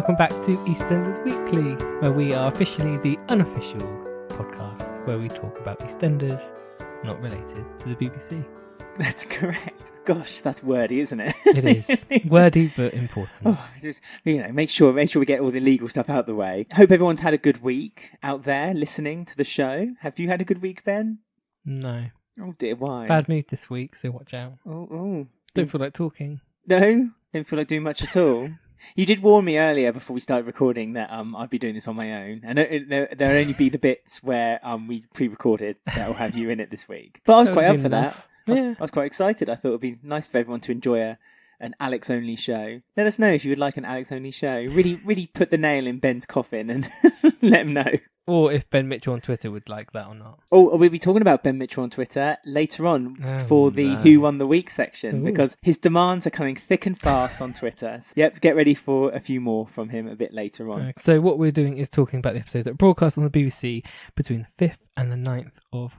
welcome back to EastEnders Weekly, where we are officially the unofficial podcast where we talk about EastEnders not related to the BBC. That's correct. Gosh, that's wordy, isn't it? It is. Wordy but important. Oh, just, make sure we get all the legal stuff out the way. Hope everyone's had a good week out there listening to the show. Have you had a good week, Ben? No. Oh dear, why? Bad mood this week, so watch out. Oh. Don't feel like talking. No? Don't feel like doing much at all? You did warn me earlier before we started recording that I'd be doing this on my own, and there'll only be the bits where we pre-recorded that will have you in it this week. But I was quite up for that. I was quite excited. I thought it would be nice for everyone to enjoy an Alex-only show. Let us know if you would like an Alex-only show. Really put the nail in Ben's coffin and let him know. Or if Ben Mitchell on Twitter would like that or not. Oh, we'll be talking about Ben Mitchell on Twitter later on for the Who Won the Week section, because his demands are coming thick and fast on Twitter. So, yep, get ready for a few more from him a bit later on. So what we're doing is talking about the episodes that broadcast on the BBC between the 5th and the 9th of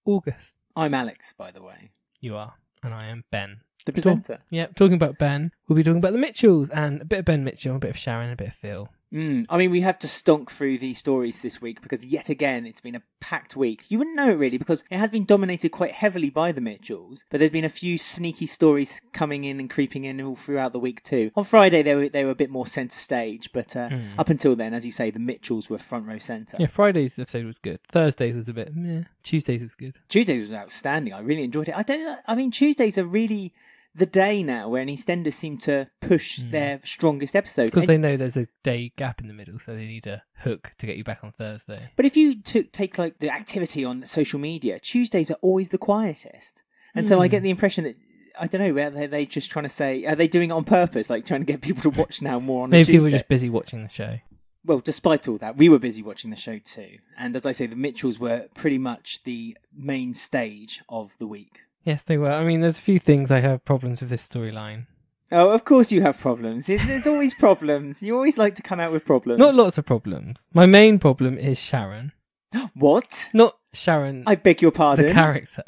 August. I'm Alex, by the way. You are, and I am Ben. The presenter. Talking about Ben, we'll be talking about the Mitchells, and a bit of Ben Mitchell, a bit of Sharon, and a bit of Phil. I mean, we have to stonk through these stories this week because yet again it's been a packed week. You wouldn't know it really because it has been dominated quite heavily by the Mitchells, but there's been a few sneaky stories coming in and creeping in all throughout the week too. On Friday they were a bit more centre stage, but up until then, as you say, the Mitchells were front row centre. Yeah, Friday's episode was good. Thursday's was a bit meh. Tuesday's was good. Tuesday's was outstanding. I really enjoyed it. I mean, Tuesdays are really the day now where EastEnders seem to push their strongest episode. Because they know there's a day gap in the middle, so they need a hook to get you back on Thursday. But if you take like the activity on social media, Tuesdays are always the quietest. And so I get the impression that, I don't know, are they just trying to say, are they doing it on purpose, like trying to get people to watch now more on the Tuesday? Maybe people are just busy watching the show. Well, despite all that, we were busy watching the show too. And as I say, the Mitchells were pretty much the main stage of the week. Yes, they were. I mean, there's a few things I have problems with this storyline. Oh, of course you have problems. There's always problems. You always like to come out with problems. Not lots of problems. My main problem is Sharon. What? Not Sharon. I beg your pardon. The character.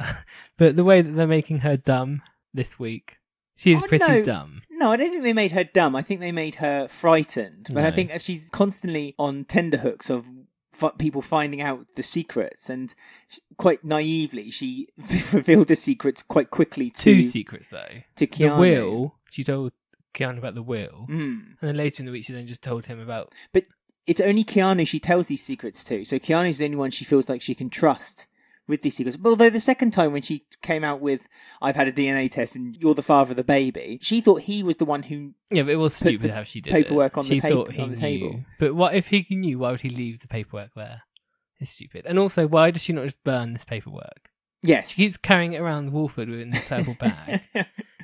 But the way that they're making her dumb this week. She is pretty dumb. No, I don't think they made her dumb. I think they made her frightened. But I think she's constantly on tenterhooks of people finding out the secrets, and quite naively she revealed the secrets quite quickly to... Two secrets though. To Keanu. The will, she told Keanu about the will, and then later in the week she then just told him about... But it's only Keanu she tells these secrets to, so Keanu's the only one she feels like she can trust with these secrets. But although the second time when she came out with, I've had a DNA test and you're the father of the baby, she thought he was the one who... Yeah, but it was stupid how she did paperwork it. On she the thought he on the knew. table. But what if he knew, why would he leave the paperwork there? It's stupid. And also, why does she not just burn this paperwork? Yes. She keeps carrying it around Wolford in this purple bag.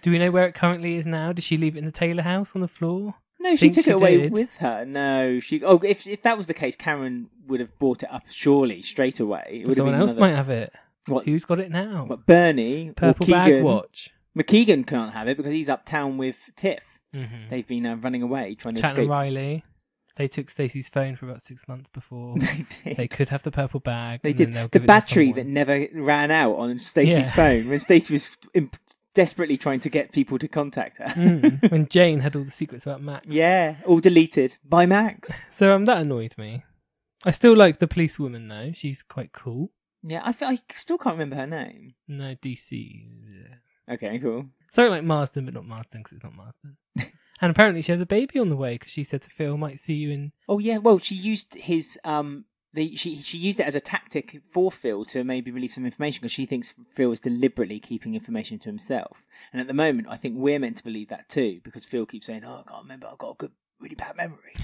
Do we know where it currently is now? Did she leave it in the Taylor house on the floor? No, she took it away with her. No, she. Oh, if that was the case, Karen would have brought it up surely straight away. It would Someone have been else might have it. What? Who's got it now? What, Bernie? Purple or Keegan? bag watch. McKeegan can't have it because he's uptown with Tiff. Mm-hmm. They've been running away trying to Chat escape. and Riley. They took Stacey's phone for about 6 months before. They did. They could have the purple bag. They did. The battery that never ran out on Stacey's phone when Stacey was desperately trying to get people to contact her. When Jane had all the secrets about Max. Yeah, all deleted by Max. So that annoyed me. I still like the policewoman though. She's quite cool. Yeah, I still can't remember her name. No, DC. Okay, cool. Something like Marsden, but not Marsden because it's not Marsden. And apparently she has a baby on the way because she said to Phil, might see you in... Oh yeah, well she used his... She used it as a tactic for Phil to maybe release some information because she thinks Phil is deliberately keeping information to himself. And at the moment, I think we're meant to believe that too because Phil keeps saying, oh, I can't remember, I've got a good, really bad memory.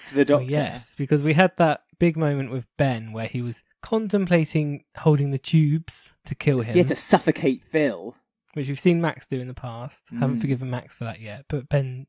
To the doctor. Well, yes, because we had that big moment with Ben where he was contemplating holding the tubes to kill him. Yeah, to suffocate Phil. Which we've seen Max do in the past. Haven't forgiven Max for that yet. But Ben,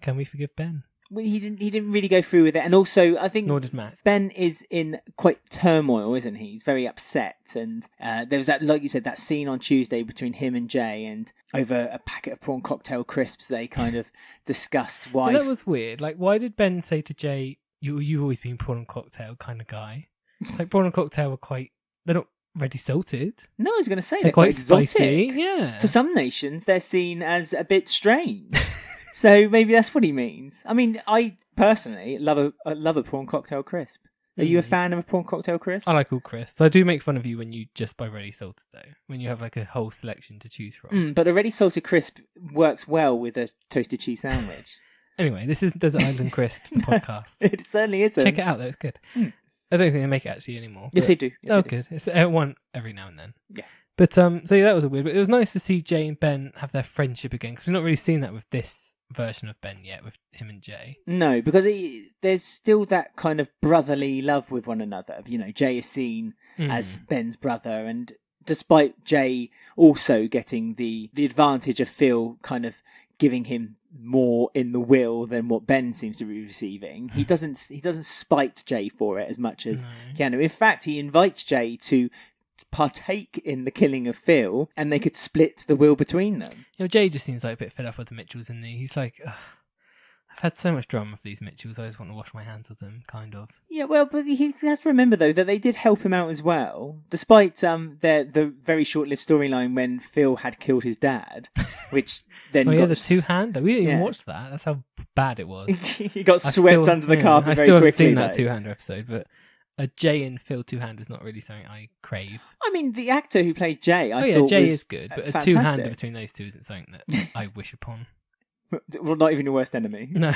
can we forgive Ben? Well, he didn't really go through with it, and also I think nor did Max. Ben is in quite turmoil, isn't he? He's very upset, and there was that, like you said, that scene on Tuesday between him and Jay, and over a packet of prawn cocktail crisps, they kind of discussed why. Well, that was weird. Like, why did Ben say to Jay, "You've always been prawn and cocktail kind of guy"? Like, prawn and cocktail they're not ready salted. No, I was going to say they're quite exotic. Spicy. Yeah. To some nations, they're seen as a bit strange. So maybe that's what he means. I mean, personally I love a prawn cocktail crisp. Are you a fan of a prawn cocktail crisp? I like all crisps. I do make fun of you when you just buy ready salted though. When you have like a whole selection to choose from. But a ready salted crisp works well with a toasted cheese sandwich. Anyway, this is Desert Island Crisp, the podcast. It certainly isn't. Check it out though, it's good. I don't think they make it actually anymore. Yes, they do. Yes, they do. Good. It's one every now and then. Yeah. But so yeah, that was weird. But it was nice to see Jay and Ben have their friendship again because we've not really seen that with this version of Ben yet, with him and Jay. No, because there's still that kind of brotherly love with one another. You know, Jay is seen as Ben's brother, and despite Jay also getting the advantage of Phil kind of giving him more in the will than what Ben seems to be receiving, he doesn't spite Jay for it as much as Keanu. In fact, he invites Jay to partake in the killing of Phil, and they could split the will between them. You know, Jay just seems like a bit fed up with the Mitchells, and he's like, I've had so much drama with these Mitchells, I just want to wash my hands of them, kind of. Yeah, well, but he has to remember, though, that they did help him out as well, despite the very short-lived storyline when Phil had killed his dad, which then got... the two-hander? We didn't even watch that. That's how bad it was. He got swept under the carpet very quickly, I still haven't seen that two-hander episode, but a Jay and Phil two-hander is not really something I crave. I mean, the actor who played Jay, Jay is good, but a two-hander between those two isn't something that I wish upon. Well, not even your worst enemy. No.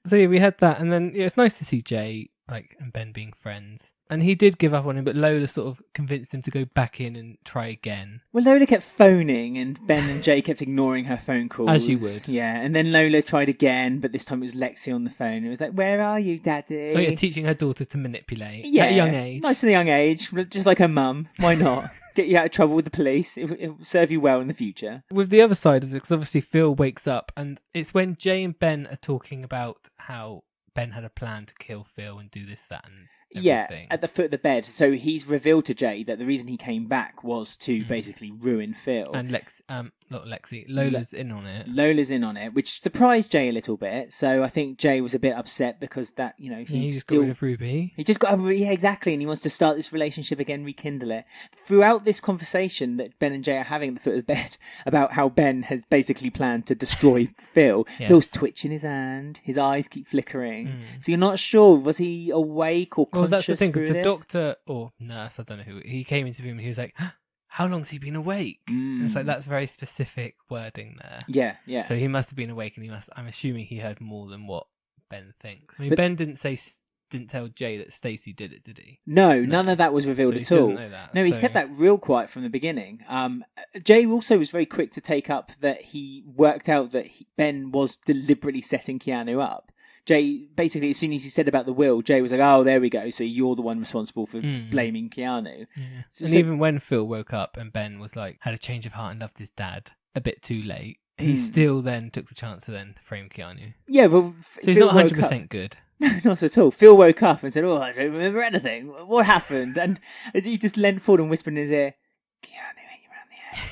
So yeah, we had that, and then it's nice to see Jay and Ben being friends. And he did give up on him, but Lola sort of convinced him to go back in and try again. Well, Lola kept phoning, and Ben and Jay kept ignoring her phone calls. As you would. Yeah, and then Lola tried again, but this time it was Lexi on the phone. It was like, "Where are you, Daddy?" So yeah, teaching her daughter to manipulate at a young age. Nice at a young age, just like her mum. Why not? Get you out of trouble with the police. It will serve you well in the future. With the other side of it, because obviously Phil wakes up, and it's when Jay and Ben are talking about how Ben had a plan to kill Phil and do this, that, and everything. Yeah, at the foot of the bed. So he's revealed to Jay that the reason he came back was to basically ruin Phil. And Lola's in on it. Lola's in on it, which surprised Jay a little bit. So I think Jay was a bit upset because that, he just got rid of Ruby. He just got exactly, and he wants to start this relationship again, rekindle it. Throughout this conversation that Ben and Jay are having at the foot of the bed about how Ben has basically planned to destroy Phil, Phil's twitching his hand, his eyes keep flickering. So you're not sure, was he awake or conscious? Well, that's the thing, because the doctor or nurse, I don't know who, he came into the room and he was like, how long's he been awake? It's like, that's very specific wording there. Yeah. So he must have been awake, and I'm assuming he heard more than what Ben thinks. I mean, Ben didn't tell Jay that Stacey did it, did he? No, none of that was revealed at all. Know that, no, he's kept that real quiet from the beginning. Jay also was very quick to take up that he worked out that Ben was deliberately setting Keanu up. Jay, basically, as soon as he said about the will, Jay was like, "Oh, there we go. So you're the one responsible for blaming Keanu." Yeah. And even when Phil woke up and Ben was like, had a change of heart and loved his dad a bit too late, he still then took the chance to then frame Keanu. Yeah, well, so he's not 100% good. No, not at all. Phil woke up and said, "Oh, I don't remember anything. What happened?" And he just leaned forward and whispered in his ear, "Keanu hit you around the head."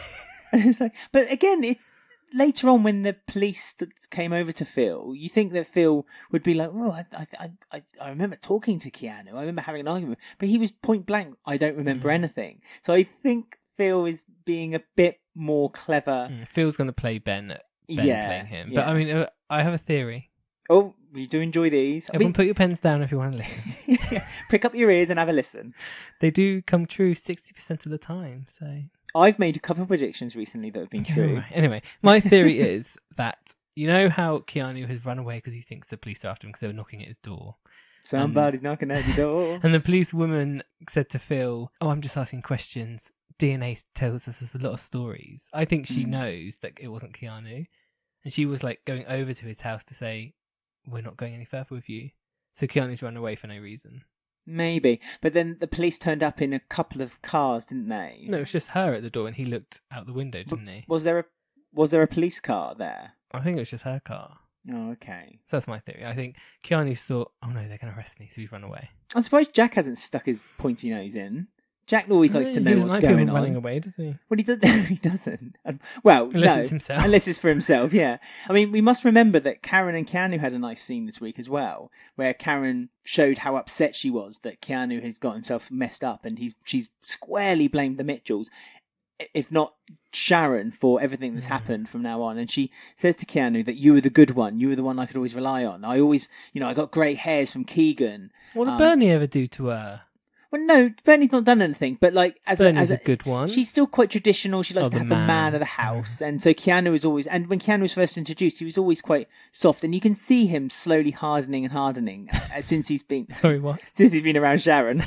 And it's like, but again, it's later on when the police came over to Phil. You think that Phil would be like, "Oh, I remember talking to Keanu. I remember having an argument," but he was point blank, "I don't remember anything." So I think Phil is being a bit more clever. Phil's going to play Ben playing him. But I mean, I have a theory. Oh, we do enjoy these. Everyone put your pens down if you want to listen. Prick up your ears and have a listen. They do come true 60% of the time, so... I've made a couple of predictions recently that have been true. Anyway, my theory is that, you know how Keanu has run away because he thinks the police are after him because they were knocking at his door? Somebody's knocking at your door. And the police woman said to Phil, "Oh, I'm just asking questions. DNA tells us a lot of stories." I think she knows that it wasn't Keanu. And she was like going over to his house to say, "We're not going any further with you." So Keanu's run away for no reason. Maybe. But then the police turned up in a couple of cars, didn't they? No, it was just her at the door and he looked out the window, didn't he? Was there a police car there? I think it was just her car. Oh, okay. So that's my theory. I think Keanu's thought, "Oh no, they're going to arrest me," so he's run away. I'm surprised Jack hasn't stuck his pointy nose in. Jack always likes to know what's like going on. Running away, does he? Well, he doesn't. Well, unless it's himself. Unless it's for himself, yeah. I mean, we must remember that Karen and Keanu had a nice scene this week as well, where Karen showed how upset she was that Keanu has got himself messed up, and she's squarely blamed the Mitchells. if not Sharon, for everything that's happened from now on. And she says to Keanu that you were the good one. You were the one I could always rely on. I always, I got grey hairs from Keegan. What did Bernie ever do to her? Well, no, Bernie's not done anything, but like Bernie's a good one. She's still quite traditional. She likes to have the man of the house, and so Keanu is always. And when Keanu was first introduced, he was always quite soft, and you can see him slowly hardening since he's been. Sorry, what? Since he's been around Sharon.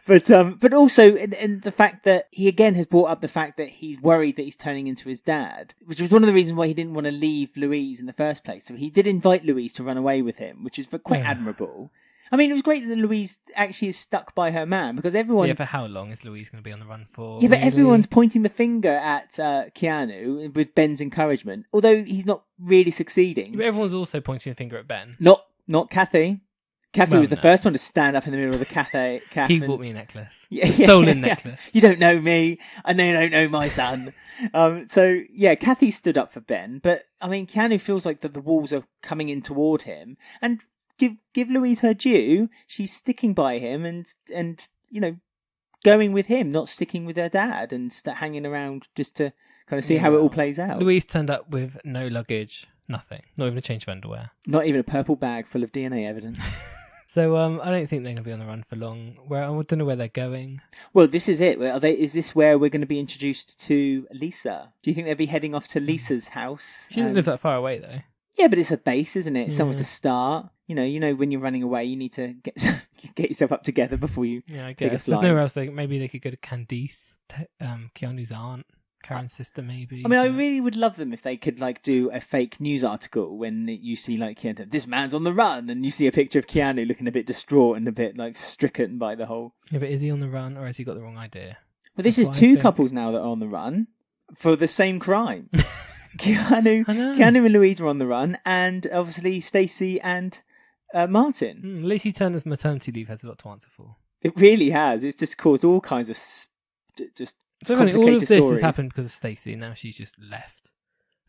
But also in the fact that he again has brought up the fact that he's worried that he's turning into his dad, which was one of the reasons why he didn't want to leave Louise in the first place. So he did invite Louise to run away with him, which is quite admirable. I mean, it was great that Louise actually is stuck by her man, because everyone... Yeah, for how long is Louise going to be on the run for? Yeah, but everyone's pointing the finger at Keanu with Ben's encouragement, although he's not really succeeding. But everyone's also pointing the finger at Ben. Not Kathy. Kathy was the first one to stand up in the middle of the cafe. He bought me a necklace. Stolen necklace. You don't know me, and they don't know my son. So, yeah, Kathy stood up for Ben, but, I mean, Keanu feels like that the walls are coming in toward him, and... Give Louise her due. She's sticking by him and going with him, not sticking with her dad and hanging around just to kind of see how it all plays out. Louise turned up with no luggage, nothing, not even a change of underwear, not even a purple bag full of DNA evidence. So I don't think they're going to be on the run for long. I don't know where they're going. Well, this is it. Is this where we're going to be introduced to Lisa? Do you think they'll be heading off to Lisa's house? She doesn't live that far away, though. Yeah, but it's a base, isn't it? It's somewhere to start. You know, when you're running away, you need to get yourself up together before you take a flight. There's nowhere else. Maybe they could go to Candice, Keanu's aunt, Karen's sister, maybe. I mean, I really would love them if they could do a fake news article when you see this man's on the run, and you see a picture of Keanu looking a bit distraught and a bit stricken by the whole. Yeah, but is he on the run, or has he got the wrong idea? Well, this is two couples now that are on the run for the same crime. Keanu and Louise are on the run, and obviously Stacey and Martin. Lacey Turner's maternity leave has a lot to answer for. It really has. It's just caused all kinds of just complicated all of this stories. Has happened because of Stacey, and now she's just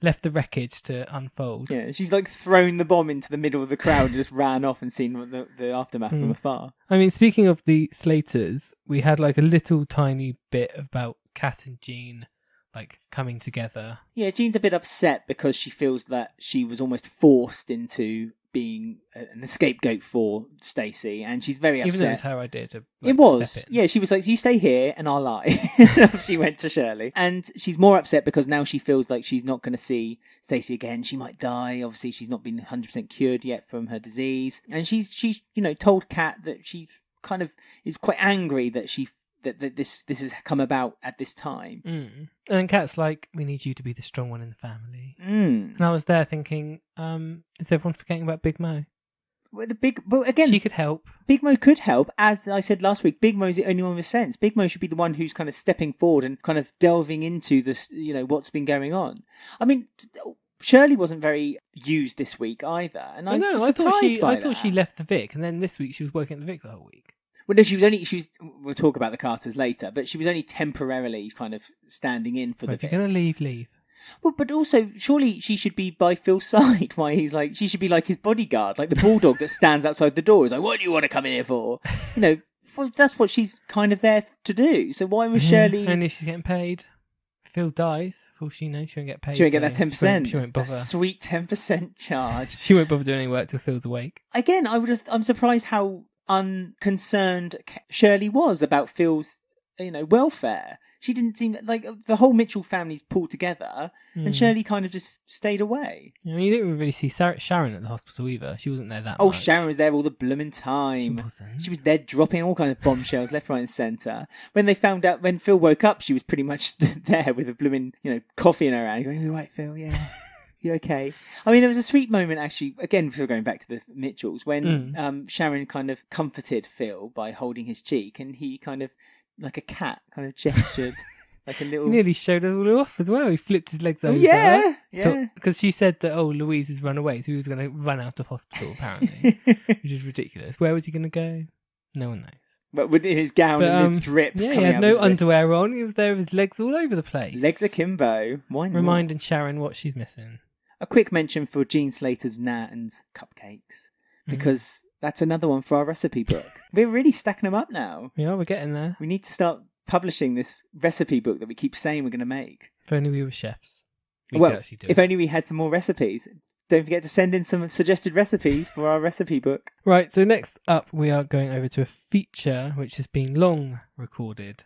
left the wreckage to unfold. Yeah, she's thrown the bomb into the middle of the crowd and just ran off and seen the aftermath from afar. I mean, speaking of the Slaters, we had a little tiny bit about Kat and Jean coming together. Yeah, Jean's a bit upset because she feels that she was almost forced into being an scapegoat for Stacey, and she's very upset. Even though it was her idea to it was. Step in. Yeah, she was like, you stay here and I'll lie. She went to Shirley. And she's more upset because now she feels like she's not going to see Stacey again. She might die. Obviously, she's not been 100% cured yet from her disease. And she's told Kat that she kind of is quite angry that that this has come about at this time. And then Kat's like, we need you to be the strong one in the family. And I was there thinking, is everyone forgetting about Big Mo? Well, again, she could help. Big Mo could help. As I said last week, Big Mo's the only one with sense. Big Mo should be the one who's kind of stepping forward and kind of delving into this, what's been going on. I mean, Shirley wasn't very used this week either. And I thought she left the Vic, and then this week she was working at the Vic the whole week. Well, no, we'll talk about the Carters later, but she was only temporarily kind of standing in for the Vic. If you're going to leave. Well, but also, surely she should be by Phil's side. Why she should be like his bodyguard, like the bulldog that stands outside the door. Is like, what do you want to come in here for? Well, that's what she's kind of there to do. So why was Shirley... And if she's getting paid, if Phil dies, for all she knows, she won't get paid. She won't get that 10%. She won't bother. That sweet 10% charge. She won't bother doing any work till Phil's awake. Again, I'm surprised how unconcerned Shirley was about Phil's, welfare. She didn't seem like the whole Mitchell family's pulled together, and Shirley kind of just stayed away. I mean, you didn't really see Sharon at the hospital either. She wasn't there that much. Oh, Sharon was there all the blooming time. She wasn't. She was there dropping all kinds of bombshells left, right, and centre. When they found out, when Phil woke up, she was pretty much there with a blooming, coffee in her hand, going, "You all right, Phil? Yeah." You okay? I mean, there was a sweet moment, actually, again, if we're going back to the Mitchells, when Sharon kind of comforted Phil by holding his cheek, and he kind of, like a cat, kind of gestured, like a little... He nearly showed us all off as well. He flipped his legs over. Yeah. Because she said that, Louise has run away, so he was going to run out of hospital, apparently, which is ridiculous. Where was he going to go? No one knows. But with his gown and his drip. Yeah, he had no underwear on. He was there with his legs all over the place. Legs akimbo. Why not? Reminding Sharon what she's missing. A quick mention for Jean Slater's Nan's cupcakes, because that's another one for our recipe book. We're really stacking them up now. Yeah, we're getting there. We need to start publishing this recipe book that we keep saying we're going to make. If only we were chefs. We could actually do if it. only we had some more recipes. Don't forget to send in some suggested recipes for our recipe book. Right, so next up we are going over to a feature which has been long recorded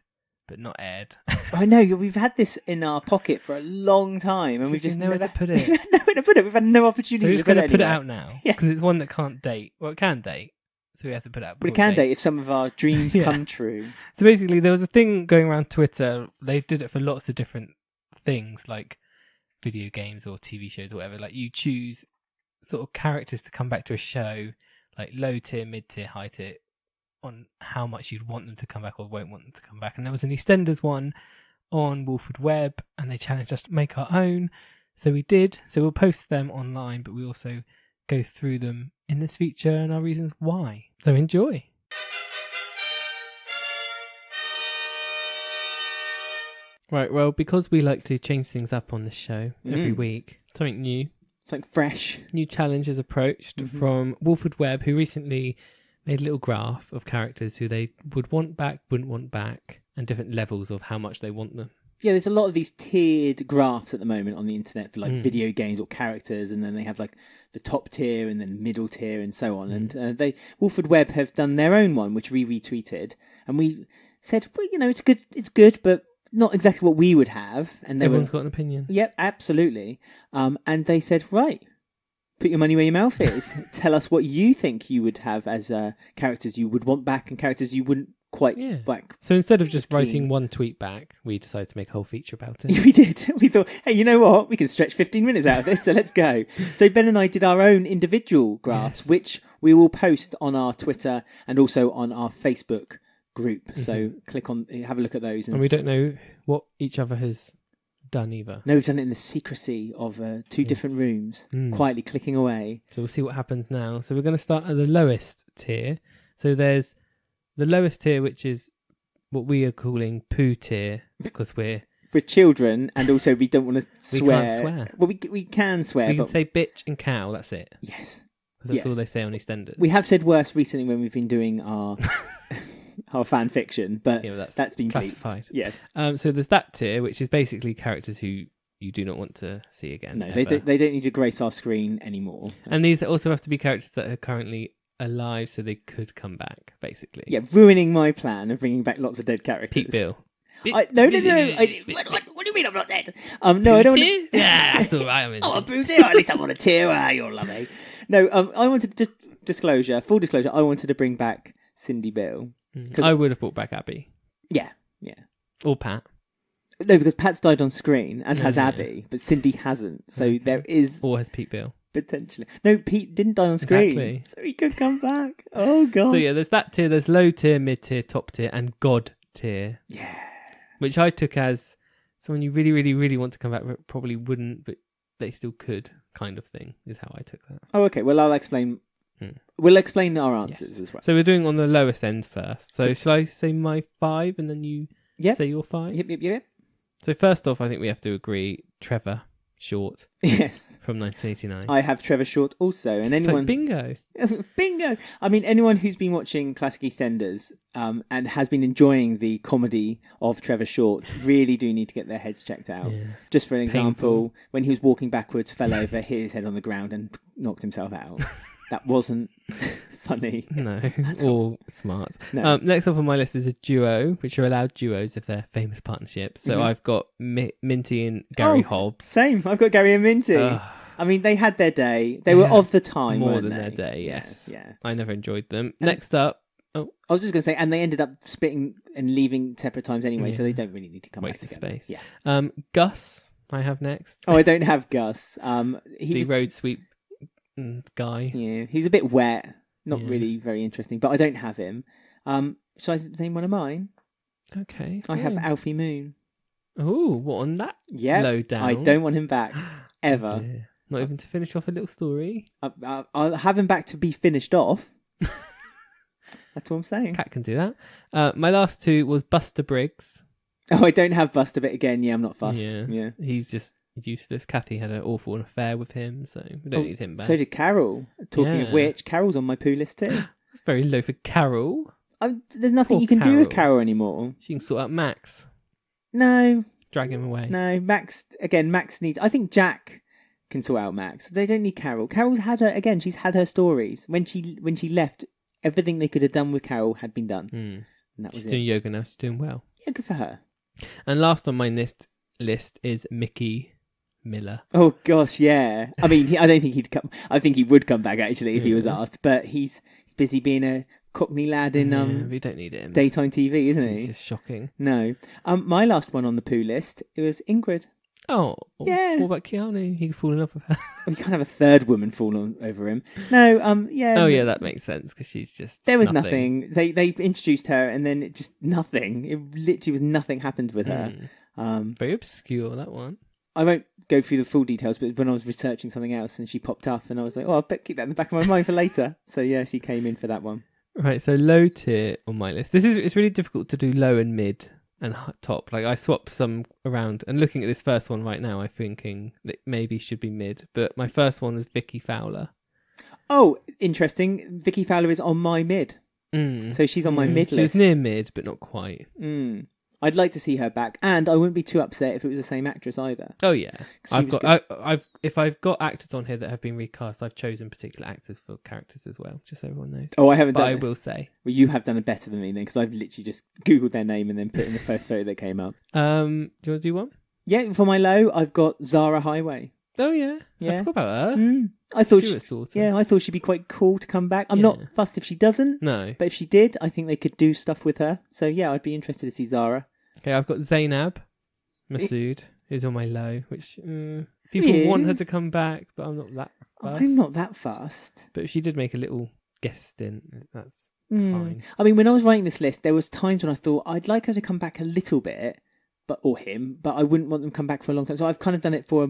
but not aired. I know, we've had this in our pocket for a long time and we've just nowhere to put it. Nowhere to put it. We've had no opportunity So we're just going to put it anywhere. out now because it's one that can't date. Well, it can date, so we have to put it out. But it can date if some of our dreams come true. So basically there was a thing going around Twitter. They did it for lots of different things like video games or TV shows or whatever. Like you choose sort of characters to come back to a show, like low tier, mid tier, high tier, on how much you'd want them to come back or won't want them to come back. And there was an EastEnders one on Wolford Web, and they challenged us to make our own. So we did. So we'll post them online, but we also go through them in this feature and our reasons why. So enjoy. Right, well, because we like to change things up on this show every week, something new. Something fresh. New challenge is approached from Wolford Web, who recently made a little graph of characters who they would want back, wouldn't want back, and different levels of how much they want them. Yeah, there's a lot of these tiered graphs at the moment on the internet for like video games or characters, and then they have like the top tier and then middle tier and so on. And Wolford Web have done their own one, which we retweeted, and we said, well, you know, it's good, but not exactly what we would have. And everyone's got an opinion. Yep, absolutely. And they said, right, put your money where your mouth is. Tell us what you think you would have as characters you would want back and characters you wouldn't quite back. So instead of just writing one tweet back, we decided to make a whole feature about it. We did. We thought, hey, you know what? We can stretch 15 minutes out of this, so let's go. So Ben and I did our own individual graphs, which we will post on our Twitter and also on our Facebook group. So click on, have a look at those. And we don't know what each other has done either. No, we've done it in the secrecy of two different rooms, quietly clicking away. So we'll see what happens now. So we're going to start at the lowest tier. So there's the lowest tier, which is what we are calling poo tier, because we're children, and also we don't want to swear. We can't swear. Well, we can swear. We can say bitch and cow, that's it. Yes. Because that's all they say on EastEnders. We have said worse recently when we've been doing our our fan fiction, but that's been classified. Yes. So there's that tier, which is basically characters who you do not want to see again. No, they don't need to grace our screen anymore. And these also have to be characters that are currently alive, so they could come back, basically. Yeah, ruining my plan of bringing back lots of dead characters. Pete Bill. No. What do you mean I'm not dead? No, I don't want to... Yeah, that's all right. Oh, a poo tier? At least I'm on a tier. You're lovely. No, I wanted to full disclosure, I wanted to bring back Cindy Bill. I would have brought back Abby. Yeah. Or Pat. No, because Pat's died on screen, as has Abby, but Cindy hasn't. So there is... Or has Pete Bill. Potentially. No, Pete didn't die on screen. Exactly. So he could come back. Oh, God. So yeah, there's that tier, there's low tier, mid tier, top tier, and God tier. Yeah. Which I took as someone you really, really, really want to come back, but probably wouldn't, but they still could, kind of thing, is how I took that. Oh, okay. Well, I'll explain... We'll explain our answers as well. So we're doing on the lowest ends first. So shall I say my 5 and then you say your 5? Yep. So first off, I think we have to agree, Trevor Short. Yes. From 1989. I have Trevor Short also. And anyone... So bingo. Bingo! I mean, anyone who's been watching Classic EastEnders and has been enjoying the comedy of Trevor Short really do need to get their heads checked out. Yeah. Just for an example, when he was walking backwards, fell over, hit his head on the ground and knocked himself out. That wasn't funny. No, or smart. No. Next up on my list is a duo, which are allowed duos if they're famous partnerships. So I've got Minty and Gary Hobbs. Same. I've got Gary and Minty. I mean, they had their day. They were of the time, more weren't than they? their day, yes. Yeah. I never enjoyed them. Next up... I was just going to say, and they ended up splitting and leaving separate times anyway, so they don't really need to come back together. Waste of space. Yeah. Gus, I have next. Oh, I don't have Gus. He was road sweep guy. Yeah, he's a bit wet. Not really very interesting, but I don't have him. Shall I name one of mine? Okay. I have Alfie Moon. Oh, what on that? Yeah. Low down. I don't want him back. Ever. Oh, not even to finish off a little story. I'll have him back to be finished off. That's what I'm saying. Cat can do that. My last two was Buster Briggs. Oh, I don't have Buster, but again, I'm not fussed. Yeah. He's just useless. Kathy had an awful affair with him, so we don't need him back. So did Carol. Talking of which, Carol's on my poo list too. That's very low for Carol. There's nothing Poor you can do with Carol. Carol anymore. She can sort out Max. No, Drag him away. no. Max needs. I think Jack can sort out Max. They don't need Carol. Carol's had her again. She's had her stories. When she left, everything they could have done with Carol had been done. And that was She's doing yoga now. She's doing well. Yeah, good for her. And last on my list is Mickey Miller. Oh gosh, yeah. I mean, I don't think he'd come. I think he would come back actually if he was asked. But he's busy being a Cockney lad in we don't need him. daytime TV, isn't he? He's just shocking. No. My last one on the poo list, it was Ingrid. Oh, yeah. What about Keanu? He could fall in love with her. We can't have a third woman fall over him. No. Yeah. Oh yeah, that makes sense because she's just. There was nothing. They introduced her and then it just nothing. It literally was nothing happened with her. Very obscure, that one. I won't go through the full details, but when I was researching something else and she popped up and I was like, oh, I'll keep that in the back of my mind for later. So yeah, she came in for that one. Right, so low tier on my list. It's really difficult to do low and mid and top. Like I swapped some around and looking at this first one right now, I'm thinking that maybe should be mid. But my first one was Vicky Fowler. Oh, interesting. Vicky Fowler is on my mid. So she's on my mid list. She was near mid, but not quite. I'd like to see her back, and I wouldn't be too upset if it was the same actress either. Oh yeah, if I've got actors on here that have been recast, I've chosen particular actors for characters as well, just so everyone knows. Oh, I haven't done it. I will say. Well, you have done it better than me then, because I've literally just googled their name and then put in the first photo that came up. Do you want to do one? Yeah, for my low, I've got Zara Highway. Oh yeah, I forgot about her. I thought Stuart's daughter. Yeah, I thought she'd be quite cool to come back. I'm not fussed if she doesn't. No, but if she did, I think they could do stuff with her. So yeah, I'd be interested to see Zara. Okay, I've got Zainab Masood, who's on my low, which people want her to come back, but I'm not that fast. I'm not that fast. But if she did make a little guest stint, that's fine. I mean, when I was writing this list, there was times when I thought I'd like her to come back a little bit, or him, but I wouldn't want them to come back for a long time. So I've kind of done it for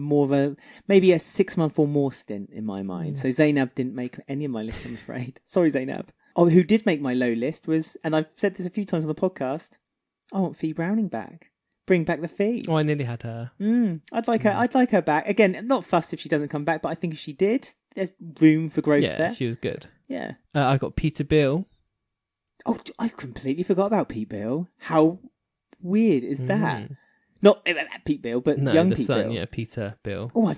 maybe a 6 month or more stint in my mind. So Zainab didn't make any of my list, I'm afraid. Sorry, Zainab. Oh, who did make my low list was, and I've said this a few times on the podcast, I want Fee Browning back. Bring back the Fee. Oh, I nearly had her. I'd like her. I'd like her back. Again, not fussed if she doesn't come back, but I think if she did, there's room for growth there. Yeah, she was good. Yeah. I got Peter Bill. Oh, I completely forgot about Pete Bill. How weird is that? Not Pete Bill, but young Pete Bill. Yeah, Peter Bill. Oh,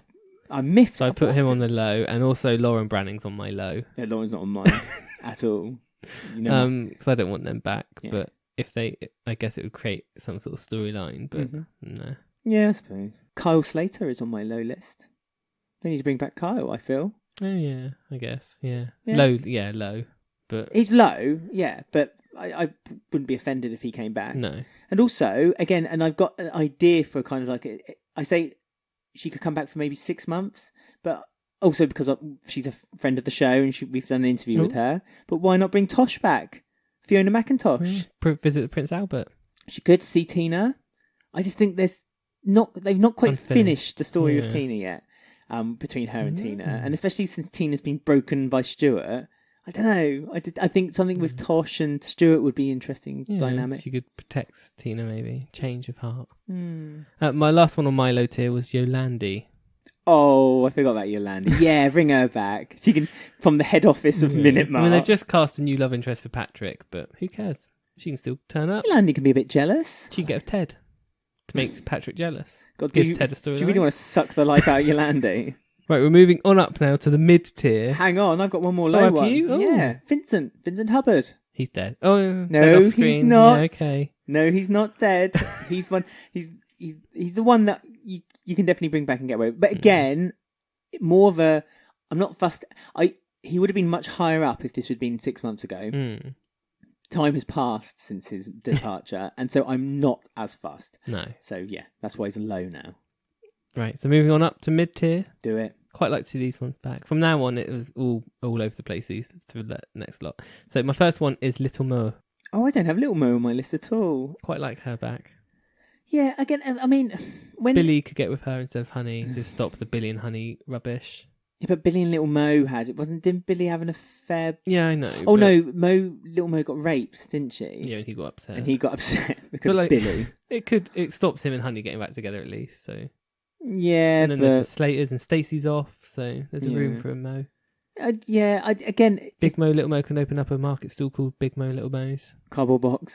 I miffed. So I put him on the low, and also Lauren Branning's on my low. Yeah, Lauren's not on mine at all. Because I don't want them back, but if I guess it would create some sort of storyline, but no. Yeah, I suppose. Kyle Slater is on my low list. They need to bring back Kyle, I feel. Oh yeah, I guess. Yeah. Low. But he's low, yeah, but I wouldn't be offended if he came back. No. And also, again, and I've got an idea for kind of like I say she could come back for maybe 6 months, but also because she's a friend of the show and we've done an interview with her. But why not bring Tosh back? Fiona McIntosh. Visit Prince Albert. She could see Tina. I just think they've not quite finished the story of Tina yet. Between her and Tina, and especially since Tina's been broken by Stuart. I don't know. I think something with Tosh and Stuart would be interesting dynamic. She could protect Tina, maybe. Change of heart. My last one on my low tier was Yolandi. Oh, I forgot about Yolandi. Yeah, bring her back. She can, from the head office of Minute Mark. I mean, they've just cast a new love interest for Patrick, but who cares? She can still turn up. Yolandi can be a bit jealous. She can get with Ted to make Patrick jealous. Gives Ted a story. Do you really want to suck the life out of Yolandi? Right, we're moving on up now to the mid-tier. Hang on, I've got one more low one. You? Oh. Yeah, Vincent Hubbard. He's dead. Oh, no, he's not. Yeah, okay. No, he's not dead. He's one. He's the one that you can definitely bring back and get away with. But again, more of a. I'm not fussed. He would have been much higher up if this had been 6 months ago. Time has passed since his departure, and so I'm not as fussed. No. So yeah, that's why he's low now. Right, so moving on up to mid-tier. Do it. Quite like to see these ones back. From now on, it was all over the place, these to the next lot. So my first one is Little Mo. Oh, I don't have Little Mo on my list at all. Quite like her back. Yeah, again, I mean, when Billy could get with her instead of Honey to stop the Billy and Honey rubbish. Yeah, but Billy and Little Mo didn't Billy have an affair? Yeah, I know. Oh no, Little Mo got raped, didn't she? Yeah, and he got upset. Because of Billy. It stops him and Honey getting back together at least, so. Yeah, and then there's the Slaters and Stacey's off, so there's a room for a Mo. Again, Big Mo, Little Mo can open up a market stall called Big Mo, Little Mo's. cardboard box.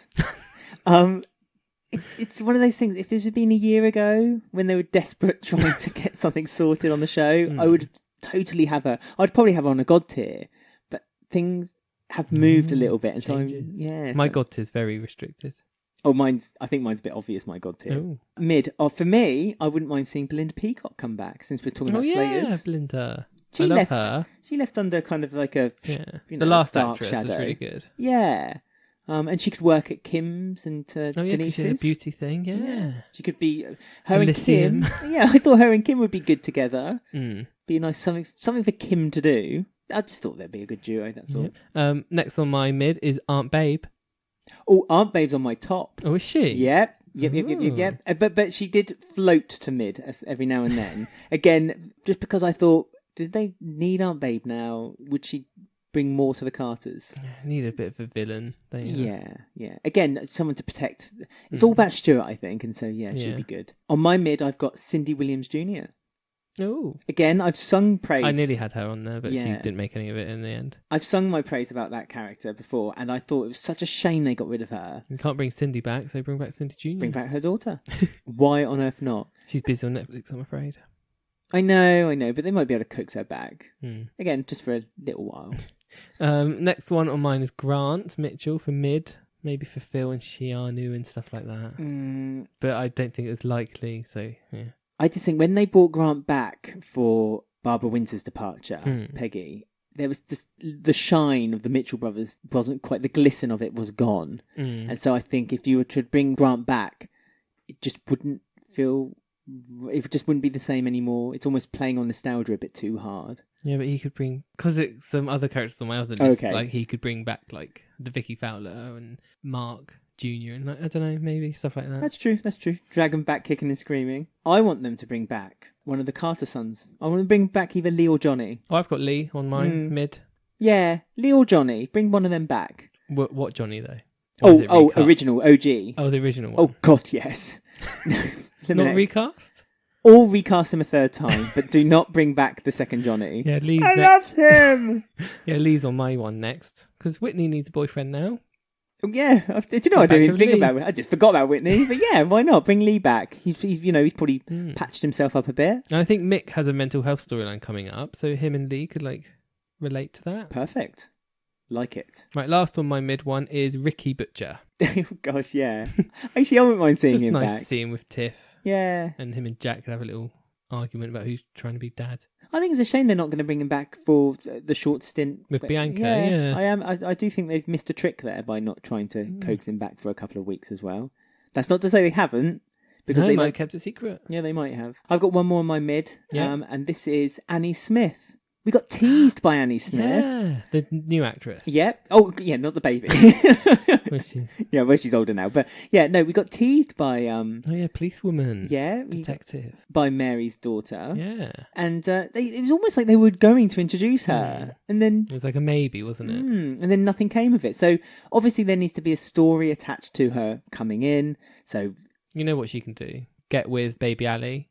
It's one of those things. If this had been a year ago when they were desperate trying to get something sorted on the show, I would totally have her. I'd probably have her on a God tier, but things have moved a little bit, and so my God tier is very restricted. Oh, I think mine's a bit obvious. My God tier. Ooh. Mid. For me, I wouldn't mind seeing Belinda Peacock come back since we're talking about Slaters. Yeah, Belinda. I love left her. She left under kind of like a The Last dark Actress shadow. was really good. Yeah. And she could work at Kim's and Denise's. She had a beauty thing. Yeah. She could be her Elysium. and Kim. Yeah, I thought her and Kim would be good together. Mm. Be a nice something for Kim to do. I just thought they'd be a good duo. That's all. Next on my mid is Aunt Babe. Oh, Aunt Babe's on my top. Oh, is she? Yep. But she did float to mid every now and then. Again, just because I thought, did they need Aunt Babe now? Would she bring more to the Carters? Need a bit of a villain. Yeah. Again, someone to protect. It's all about Stuart, I think, and so she'll be good. On my mid, I've got Cindy Williams Jr. Oh. Again, I've sung praise. I nearly had her on there, but she didn't make any of it in the end. I've sung my praise about that character before, and I thought it was such a shame they got rid of her. You can't bring Cindy back, so bring back Cindy Jr. Bring back her daughter. Why on earth not? She's busy on Netflix, I'm afraid. I know, but they might be able to coax her back. Hmm. Again, just for a little while. Next one on mine is Grant Mitchell for mid, maybe for Phil and Shianu and stuff like that. But I don't think it was likely, so yeah. I just think when they brought Grant back for Barbara Winter's departure, Peggy, there was just the shine of the Mitchell brothers wasn't quite, the glisten of it was gone. And so I think if you were to bring Grant back, it just wouldn't be the same anymore. It's almost playing on nostalgia a bit too hard. Yeah, but he could bring, because it's some other characters on my other list, like he could bring back like the Vicky Fowler and Mark Jr. and I don't know, maybe stuff like that. That's true. Drag them back kicking and screaming. I want them to bring back one of the Carter sons. I want to bring back either Lee or Johnny. Oh, I've got Lee on mine, mid. Yeah, Lee or Johnny. Bring one of them back. What Johnny though? Or original, OG. Oh, the original one. Oh God, yes. Not recast? Or recast him a third time, but do not bring back the second Johnny. Yeah, Lee's I love him! Yeah, Lee's on my one next. Because Whitney needs a boyfriend now. Oh, yeah, do you know, I didn't even think about it. I just forgot about Whitney. But yeah, why not? Bring Lee back. He's probably patched himself up a bit. And I think Mick has a mental health storyline coming up, so him and Lee could relate to that. Perfect. Like it. Right, last on my mid one is Ricky Butcher. Oh gosh, yeah. Actually, I wouldn't mind seeing him back. Just nice to see him with Tiff. Yeah. And him and Jack could have a little argument about who's trying to be dad. I think it's a shame they're not going to bring him back for the short stint with Bianca. Yeah. I do think they've missed a trick there by not trying to coax him back for a couple of weeks as well. That's not to say they haven't, because they might have kept it secret. Yeah, they might have. I've got one more on my mid, and this is Annie Smith. We got teased by Annie Smith. Yeah, the new actress. Yep. Oh, yeah, not the baby. Yeah, well, she's older now. But yeah, no, we got teased by policewoman. Yeah, detective. By Mary's daughter. Yeah. And it was almost like they were going to introduce her, and then it was like a maybe, wasn't it? And then nothing came of it. So obviously there needs to be a story attached to her coming in. So you know what she can do? Get with Baby Ali.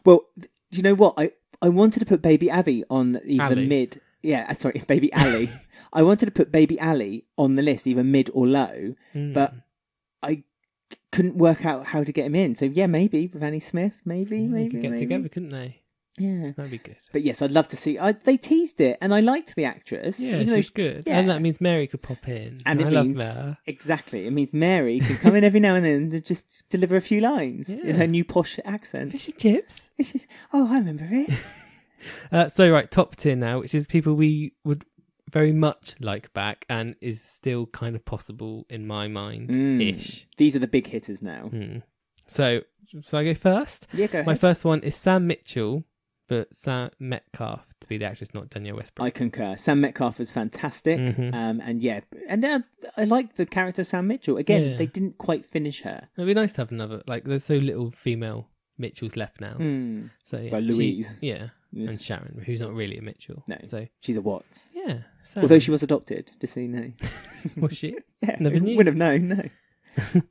Well, do you know what? I wanted to put Baby Abby on either mid. Yeah, sorry, Baby Ali. I wanted to put Baby Ali on the list, either mid or low, but I couldn't work out how to get him in. So yeah, maybe with Annie Smith, maybe. They could get together, couldn't they? Yeah, that'd be good. But yes, I'd love to see. They teased it, and I liked the actress. Yeah, she's good. Yeah. And that means Mary could pop in. And I love her. Exactly. It means Mary can come in every now and then to just deliver a few lines in her new posh accent. Fish and chips. Oh, I remember it. So right, top tier now, which is people we would very much like back and is still kind of possible in my mind-ish. These are the big hitters now. So, shall I go first? Yeah, go ahead. My first one is Sam Mitchell, but Sam Metcalf to be the actress, not Danielle Westbrook. I concur. Sam Metcalf was fantastic. I like the character Sam Mitchell. Again, they didn't quite finish her. It'd be nice to have another, there's so little female Mitchells left now. So yeah, Louise. And Sharon, who's not really a Mitchell. No, so she's a Watts. Yeah. Sam. Although she was adopted, just so you know. Was she? Yeah, never knew. Would have known, no.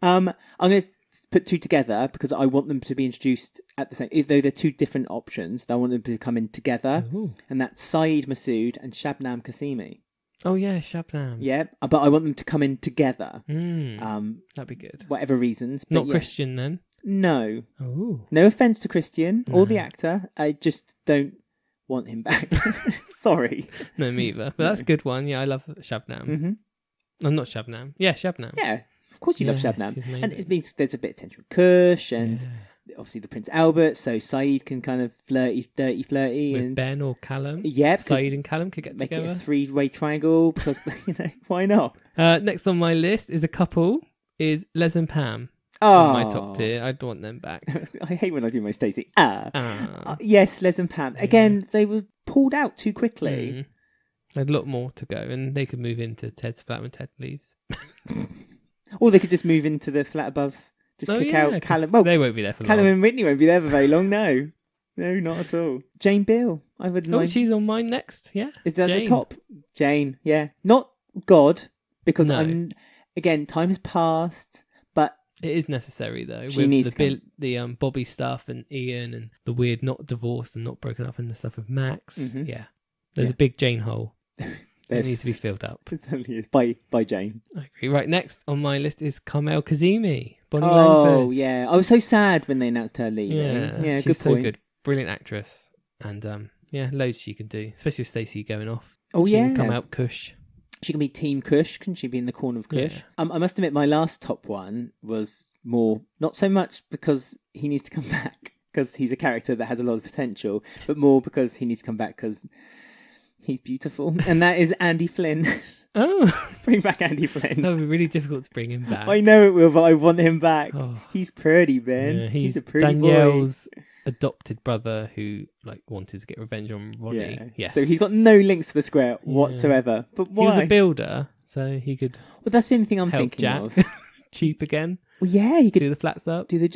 I'm going to put two together because I want them to be introduced at the same. Though they're two different options, I want them to come in together, and that's Saeed Masood and Shabnam Qasimi. Oh yeah, Shabnam. Yeah, but I want them to come in together. That'd be good. Whatever reasons. But Not Christian then. No. Oh. No offense to Christian or the actor. I just don't want him back. Sorry. No, me either. But that's a good one. Yeah, I love Shabnam. Mm-hmm. Oh, not Shabnam. Yeah, Shabnam. Yeah, of course you love Shabnam. she's And amazing. it means there's a bit of tension with Kush and obviously the Prince Albert, so Saeed can kind of flirty With and Ben or Callum. Yeah, Saeed and Callum could get make together. it a three-way triangle because why not? Next on my list is a couple is Les and Pam. Oh, My top tier. I'd want them back. I hate when I do my Stacey. Yes, Les and Pam. Again, they were pulled out too quickly. There's a lot more to go, and they could move into Ted's flat when Ted leaves. Or they could just move into the flat above. Just kick out Callum. Well, they won't be there for Callum long. and Whitney won't be there for very long. No, not at all. Jane Beale. I would like. She's on mine next. Yeah. Is that Jane. the top? Jane. Yeah. Not God, because No. Again, time has passed, but It is necessary though. She with needs the Bobby stuff and Ian and the weird not divorced and not broken up and the stuff with Max. Mhm. Yeah. There's a big Jane hole. It There's- needs to be filled up. It certainly is. By Jane. I agree. Right, next on my list is Carmel Kazemi. Bonnie Oh Langford. yeah, I was so sad when they announced her leaving. Yeah, she's good so point. good. Brilliant actress. And loads she can do, especially with Stacey going off. Oh She yeah, can come out Kush. she can be Team Kush. Can she be in the corner of Kush? Yeah. I must admit, my last top one was more not so much because he needs to come back because he's a character that has a lot of potential, but more because he needs to come back because he's beautiful, and that is Andy Flynn. Oh, Bring back Andy Flynn. that would be really difficult to bring him back. I know it will, but I want him back. Oh. He's pretty, Ben. Yeah, he's a pretty Danielle's adopted brother who wanted to get revenge on boy. Ronnie. Yeah. Yes. So he's got no links to the square whatsoever. But He why? was a builder, so he could Well, that's the only thing I'm help thinking Jack of. cheap again, Well, yeah, you could do the flats up, do the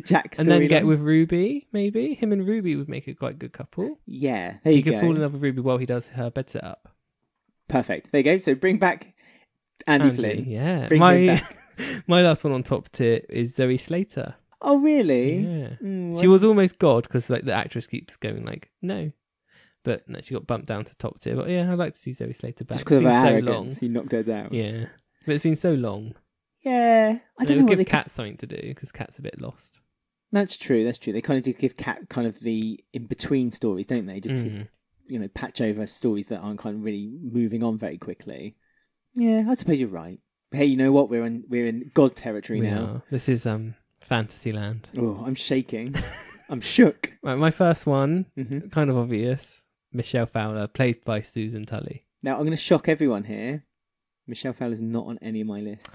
Jack and then get storyline. with Ruby. Maybe him and Ruby would make a quite good couple. Yeah, there He you could go. fall in love with Ruby while he does her bed set up. Perfect. There you go. So bring back Andy Flynn. Yeah. Bring him back. My last one on top tier is Zoe Slater. Oh, really? Yeah. Mm, She was almost God because the actress keeps going no. But no, she got bumped down to top tier. But yeah, I'd like to see Zoe Slater back. just because of her It's been so arrogance, long. he knocked her down. Yeah. But it's been so long. Yeah, I don't It'll know what give they Kat something to do because Kat's a bit lost. That's true. That's true. They kind of do give Kat kind of the in between stories, don't they? Just to, patch over stories that aren't kind of really moving on very quickly. Yeah, I suppose you're right. Hey, you know what? We're in God territory We now. are. This is Fantasyland. Oh, I'm shaking. I'm shook. Right, my first one, Hmm. kind of obvious. Michelle Fowler, played by Susan Tully. Now I'm going to shock everyone here. Michelle Fowler's not on any of my lists,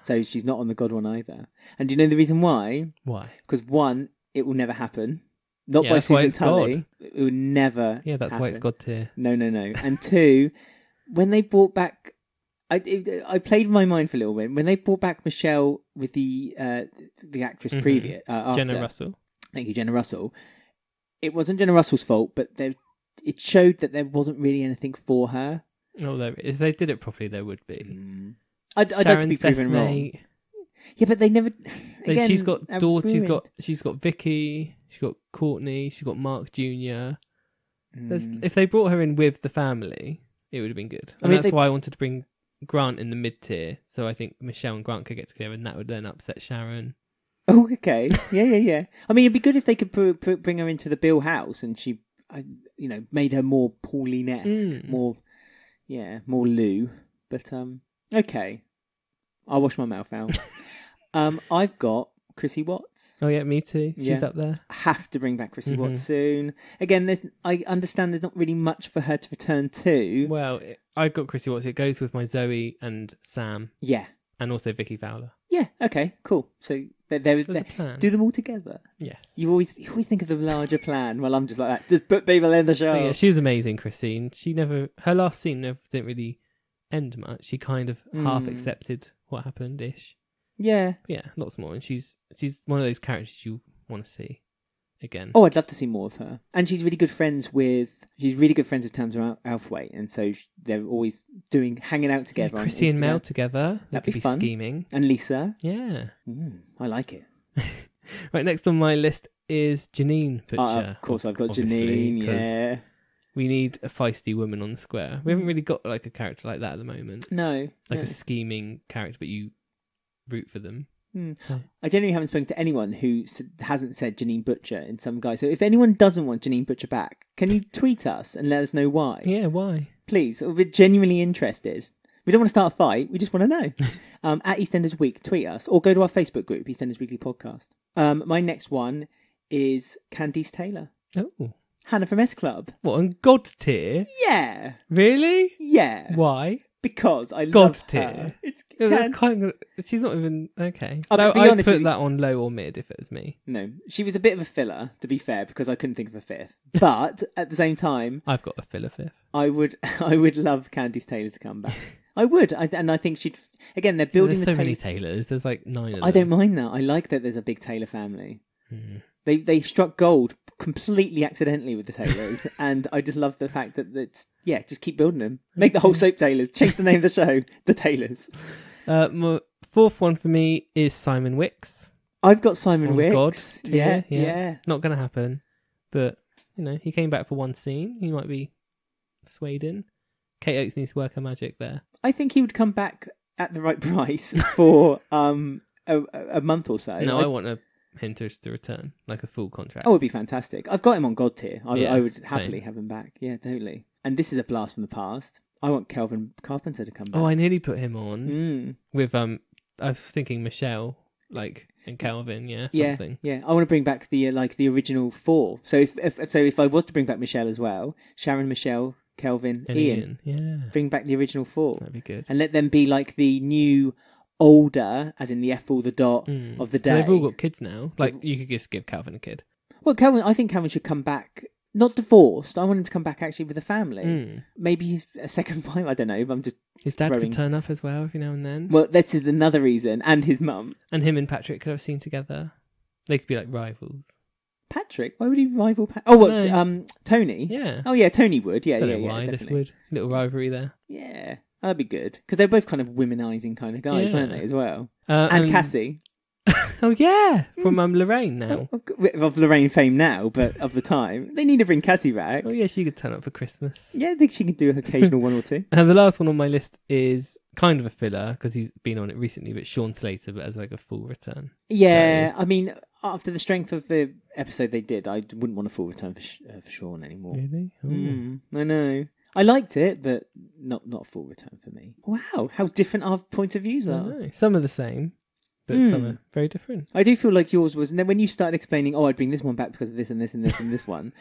so she's not on the God one either. And do you know the reason why? Why? Because one, it will never happen. Not Yeah, by that's why Susan it's Tully. God. It will never. Yeah, that's why it's happen. God tier. No. And two, when they brought back, I played in my mind for a little bit. When they brought back Michelle with the actress previous, after, Jenna Russell. Thank you, Jenna Russell. It wasn't Jenna Russell's fault, but it showed that there wasn't really anything for her. Oh, if they did it properly, there would be. I'd like to Sharon's be best proven wrong. mate. Yeah, but they never. Again, She's got that daughters. was ruined. She's got Vicky. She's got Courtney. She's got Mark Jr. Mm. If they brought her in with the family, it would have been good. I And mean, that's why I wanted to bring Grant in the mid tier. So I think Michelle and Grant could get together, and that would then upset Sharon. Oh, okay. Yeah. I mean, it'd be good if they could bring her into the Bill house and she, made her more Pauline-esque, more Lou. But okay, I'll wash my mouth out. I've got Chrissy Watts. Oh yeah, me too. She's Yeah. up there. Have to bring back Chrissy Watts soon. Again, I understand there's not really much for her to return to. Well, I got Chrissy Watts. It goes with my Zoe and Sam, Yeah. and also Vicky Fowler. Yeah. Okay. Cool. So There's a plan. do them all together. Yes. You always think of the larger plan. Well, I'm just like that. Just put people in the show. But yeah, she was amazing, Christine. Her last scene didn't really end much. She kind of half accepted what happened ish. Yeah. Yeah, lots more. And she's one of those characters you want to see. again. Oh, I'd love to see more of her. And she's really good friends with Tamsin Althwaite, and so they're always hanging out together. Yeah, Chrissy on and Instagram. Mel together. That That'd could be be fun. scheming. And Lisa. Yeah. I like it. Right, next on my list is Janine Butcher. Of course, I've got obviously, Janine. 'cause Yeah. we need a feisty woman on the square. We haven't really got like a character like that at the moment. No. Like a scheming character, but you root for them. So. I generally haven't spoken to anyone who hasn't said Janine Butcher in some guy. So if anyone doesn't want Janine Butcher back, can you tweet us and let us know why? Yeah, why? Please. We're genuinely interested. We don't want to start a fight. We just want to know. At EastEnders Week, tweet us or go to our Facebook group, EastEnders Weekly Podcast. My next one is Candice Taylor. Oh. Hannah from S Club. What, on God tier? Yeah. Really? Yeah. Why? Because I God love tier. her. That's kind of. She's not even okay. I'll be I'd honest put with you. that on low or mid if it was me. No, she was a bit of a filler, to be fair, because I couldn't think of a fifth. But at the same time, I've got a filler fifth. I would love Candice Taylor to come back. I would, and I think she'd. Again, they're building There's so the many Taylors. There's like 9 of them. I don't mind that. I like that there's a big Taylor family. They struck gold completely accidentally with the Taylors, and I just love the fact that just keep building them. Make the whole soap Taylors. Change the name of the show, the Taylors. My fourth one for me is Simon Wicks. I've got Simon Wicks. God tier, yeah. Not going to happen, but he came back for one scene. He might be swayed in. Kate Oates needs to work her magic there. I think he would come back at the right price for a month or so. No, I want him to return, like a full contract. Oh, it would be fantastic. I've got him on God tier. I would happily same. have him back. Yeah, totally. And this is a blast from the past. I want Kelvin Carpenter to come back. Oh, I nearly put him on with I was thinking Michelle, and Calvin, something. Yeah. I want to bring back the original 4. So if I was to bring back Michelle as well, Sharon, Michelle, Kelvin, And Ian. Yeah. Bring back the original 4. That'd be good. And let them be like the new older, as in the F all the dot of the day. They've all got kids now. You could just give Calvin a kid. Well, I think Calvin should come back. Not divorced. I want him to come back actually with a family. Maybe a second wife. I don't know. I'm just. His dad could turn up as well every now and then. Well, this is another reason, and his mum. And him and Patrick could have a scene together. They could be like rivals. Patrick? Why would he rival Patrick? Oh, what? No. Tony? Yeah. Oh, yeah, Tony would. Yeah, Don't yeah, know yeah. why Definitely. this would. Little rivalry there. Yeah, that'd be good because they're both kind of womanizing kind of guys, weren't they, as well? And Cassie. Oh yeah, from Lorraine now. Of Lorraine fame now, but of the time, they need to bring Cassie back. Oh yeah, she could turn up for Christmas. Yeah, I think she could do an occasional one or two. And the last one on my list is kind of a filler because he's been on it recently, but Sean Slater, but as like a full return. Yeah, I mean, after the strength of the episode they did, I wouldn't want a full return for Sean anymore. Really? Oh. I know. I liked it, but not a full return for me. Wow, how different our point of views are. I know. Some are the same, but some are very different. I do feel like yours was, and then when you started explaining, I'd bring this one back because of this and this and this and this one,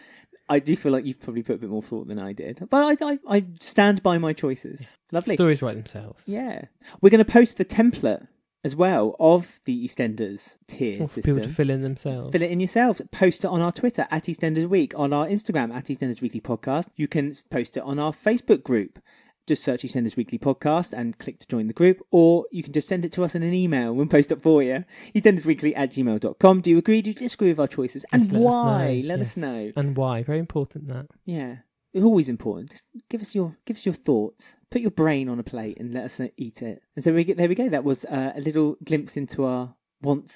I do feel like you've probably put a bit more thought than I did. But I stand by my choices. Lovely. Stories write themselves. Yeah. We're going to post the template as well of the EastEnders tier For system. people to fill in themselves. Fill it in yourselves. Post it on our Twitter at EastEnders Week, on our Instagram at EastEnders Weekly Podcast. You can post it on our Facebook group. Just search EastEnders Weekly Podcast and click to join the group, or you can just send it to us in an email. We'll post it for you. EastEndersWeekly@gmail.com. Do you agree? Do you disagree with our choices? And why? Let us know. And why? Very important that. Yeah. It's always important. Just give us your thoughts. Put your brain on a plate and let us eat it. And so there we go. That was a little glimpse into our wants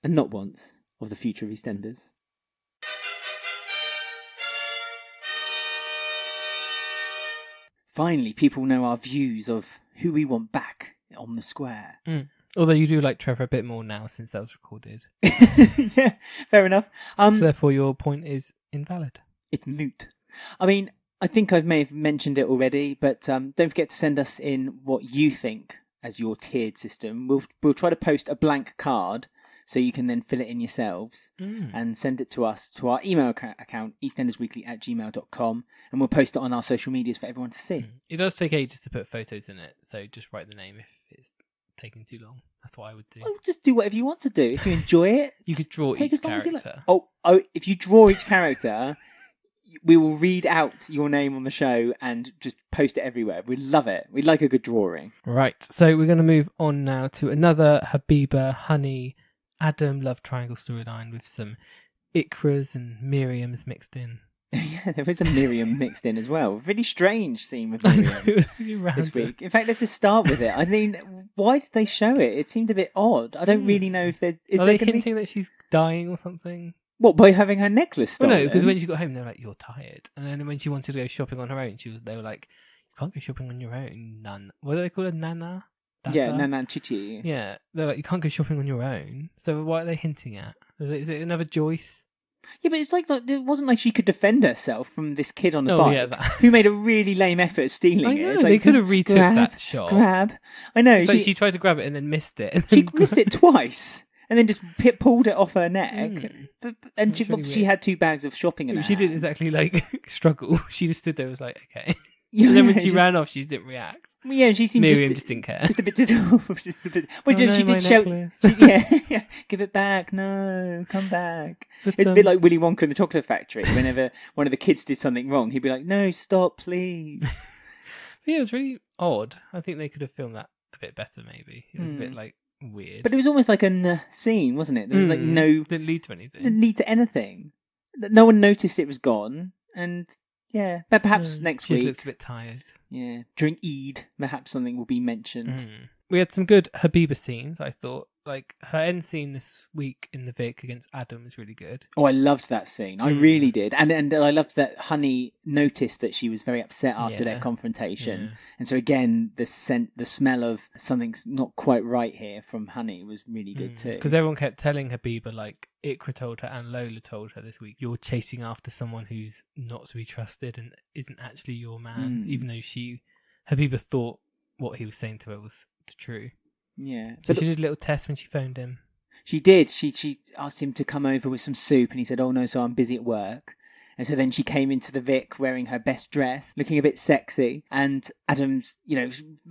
and not wants of the future of EastEnders. Finally, people know our views of who we want back on the square. Although you do like Trevor a bit more now since that was recorded. Yeah, fair enough. So therefore your point is invalid. It's moot. I mean, I think I may have mentioned it already, but don't forget to send us in what you think as your tiered system. We'll try to post a blank card so you can then fill it in yourselves and send it to us to our email account, eastendersweekly@gmail.com, and we'll post it on our social medias for everyone to see. It does take ages to put photos in it, so just write the name if it's taking too long. That's what I would do. Well, just do whatever you want to do. If you enjoy it, you could draw each character. Oh, if you draw each character, we will read out your name on the show and just post it everywhere. We love it. We like a good drawing. Right, so we're going to move on now to another Habiba, Honey, Adam love triangle storyline with some Iqra's and Miriam's mixed in. Yeah, there was a Miriam mixed in as well. Really strange scene with I know, Miriam it was really this random. week. In fact, let's just start with it. I mean, why did they show it? It seemed a bit odd. I don't really know if there's... Are they hinting that she's dying or something? What, by having her necklace stolen? Well, no, because when she got home, they were like, "You're tired," and then when she wanted to go shopping on her own, they were like, "You can't go shopping on your own, Nan." What do they call her, Nana? Dada? Yeah, Nana Chichi. Yeah, they're like, "You can't go shopping on your own." So what are they hinting at? Is it another Joyce? Yeah, but it's like it wasn't like she could defend herself from this kid on the bike bike who made a really lame effort at stealing I it. know, It's like, they could have retook that shot. Grab. I know. It's like she tried to grab it and then missed it. And she missed it twice. And then just pulled it off her neck. And she, really she had 2 bags of shopping in her She hand. didn't exactly like struggle. She just stood there and was like, okay. Yeah, and then when she ran off, she didn't react. Yeah, she seemed Miriam just didn't care. Just a bit. Well, no, she did shout. Yeah, give it back. No, come back. But, it's a bit like Willy Wonka in the Chocolate Factory. Whenever one of the kids did something wrong, he'd be like, "No, stop, please." Yeah, it was really odd. I think they could have filmed that a bit better. Maybe it was a bit like weird. But it was almost like a scene, wasn't it? There was like no didn't lead to anything. Didn't lead to anything. No one noticed it was gone, and yeah, but perhaps next week. She looks a bit tired. Yeah, during Eid, perhaps something will be mentioned. We had some good Habiba scenes, I thought. Like, her end scene this week in the Vic against Adam was really good. Oh, I loved that scene. I really did. And I loved that Honey noticed that she was very upset after their confrontation. Yeah. And so again, the smell of something's not quite right here from Honey was really good too. Because everyone kept telling Habiba, like, Iqra told her and Lola told her this week, you're chasing after someone who's not to be trusted and isn't actually your man, even though Habiba thought what he was saying to her was true. Yeah. So she did a little test when she phoned him. She did. She asked him to come over with some soup and he said, "Oh no, so I'm busy at work." And so then she came into the Vic wearing her best dress, looking a bit sexy. And Adam's,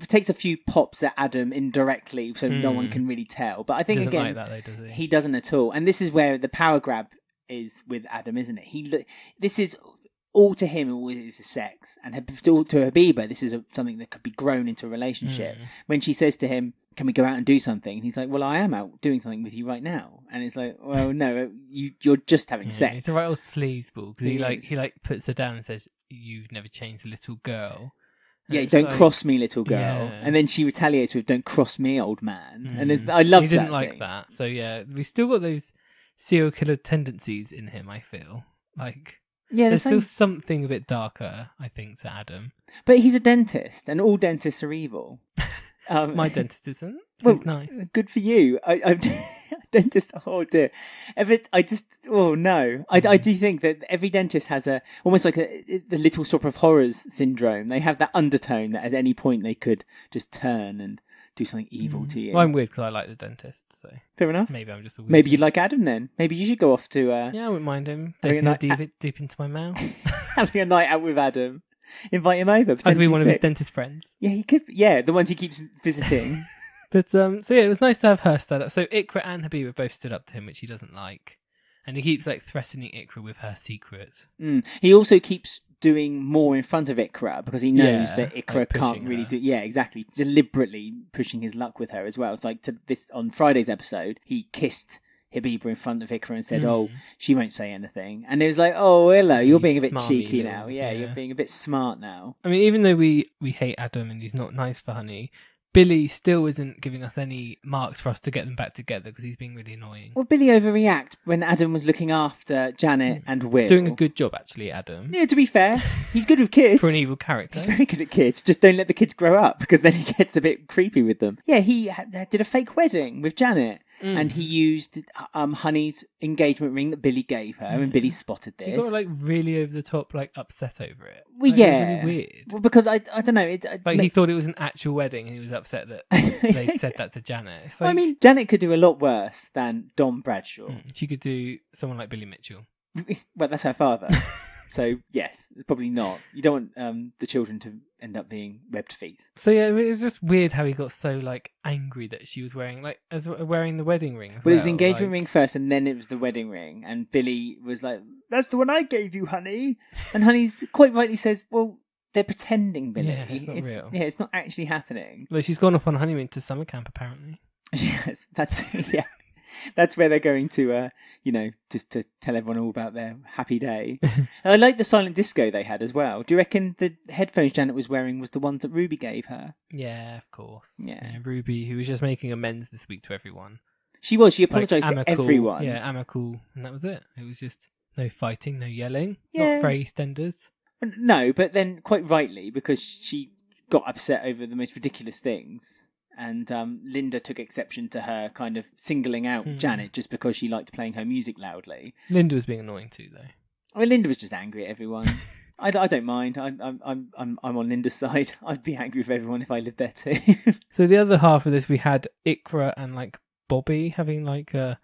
takes a few pops at Adam indirectly so no one can really tell. But I think, he doesn't again, like that, though, does he? He doesn't at all. And this is where the power grab is with Adam, isn't it? This is all to him, all is sex. And to Habiba, this is something that could be grown into a relationship. When she says to him, "Can we go out and do something?" And he's like, "Well, I am out doing something with you right now." And it's like, "Well, no, you're just having sex." He's a right old sleazeball because he puts her down and says, "You've never changed, a little girl." And don't cross me, little girl. Yeah. And then she retaliates with, "Don't cross me, old man." And I love that. He didn't like that. So yeah, we've still got those serial killer tendencies in him. I feel like. Yeah, there's still something a bit darker, I think, to Adam. But he's a dentist, and all dentists are evil. My dentist isn't. Well, he's nice. Good for you. I'm dentist. Oh dear. I do think that every dentist has almost like the Little Shop of Horrors syndrome. They have that undertone that at any point they could just turn and do something evil to you. Well, I'm weird because I like the dentist, so fair enough. Maybe I'm just a weird. Maybe you'd like Adam then. Maybe you should go off to. Yeah, I wouldn't mind him taking deep into my mouth. Having a night out with Adam. Invite him over. I'd be one of his dentist friends. Yeah, he could. Yeah, the ones he keeps visiting. But so yeah, it was nice to have her stand up. So Iqra and Habiba both stood up to him, which he doesn't like, and he keeps like threatening Iqra with her secrets. He also keeps doing more in front of Iqra because he knows that Iqra can't really do. Yeah, exactly. Deliberately pushing his luck with her as well. It's like on Friday's episode, he kissed Habiba in front of Iqra and said, "Oh, she won't say anything." And it was like, "Oh, hello, you're being a bit cheeky now. Yeah, you're being a bit smart now." I mean, even though we hate Adam and he's not nice for Honey, Billy still isn't giving us any marks for us to get them back together because he's being really annoying. Well, Billy overreacted when Adam was looking after Janet and Will. Doing a good job, actually, Adam. Yeah, to be fair, he's good with kids. For an evil character. He's very good at kids. Just don't let the kids grow up because then he gets a bit creepy with them. Yeah, he did a fake wedding with Janet. And he used Honey's engagement ring that Billy gave her, and Billy spotted this. He got like really over the top, like upset over it. Well, It was really weird. Well, because I don't know. He thought it was an actual wedding, and he was upset that they said that to Janet. Like, I mean, Janet could do a lot worse than Dom Bradshaw. She could do someone like Billy Mitchell. Well, that's her father. So, yes, probably not. You don't want the children to end up being webbed feet. So, yeah, it was just weird how he got so, like, angry that she was wearing the wedding ring as well. Well, it was the engagement ring first, and then it was the wedding ring. And Billy was like, "That's the one I gave you, Honey." And Honey's quite rightly says, "Well, they're pretending, Billy. Yeah, it's not real. Yeah, it's not actually happening." Well, she's gone off on honeymoon to summer camp, apparently. Yes, that's... Yeah. That's where they're going to, just to tell everyone all about their happy day. I like the silent disco they had as well. Do you reckon the headphones Janet was wearing was the ones that Ruby gave her? Yeah, of course. Yeah. Ruby, who was just making amends this week to everyone. She was. She apologised Like, to everyone. Yeah, amicable, and that was it. It was just no fighting, no yelling. Yeah. Not very EastEnders. No, but then quite rightly, because she got upset over the most ridiculous things. And Linda took exception to her kind of singling out Janet just because she liked playing her music loudly. Linda was being annoying too, though. I mean, Linda was just angry at everyone. I don't mind. I'm on Linda's side. I'd be angry with everyone if I lived there too. So the other half of this, we had Iqra and like Bobby having like a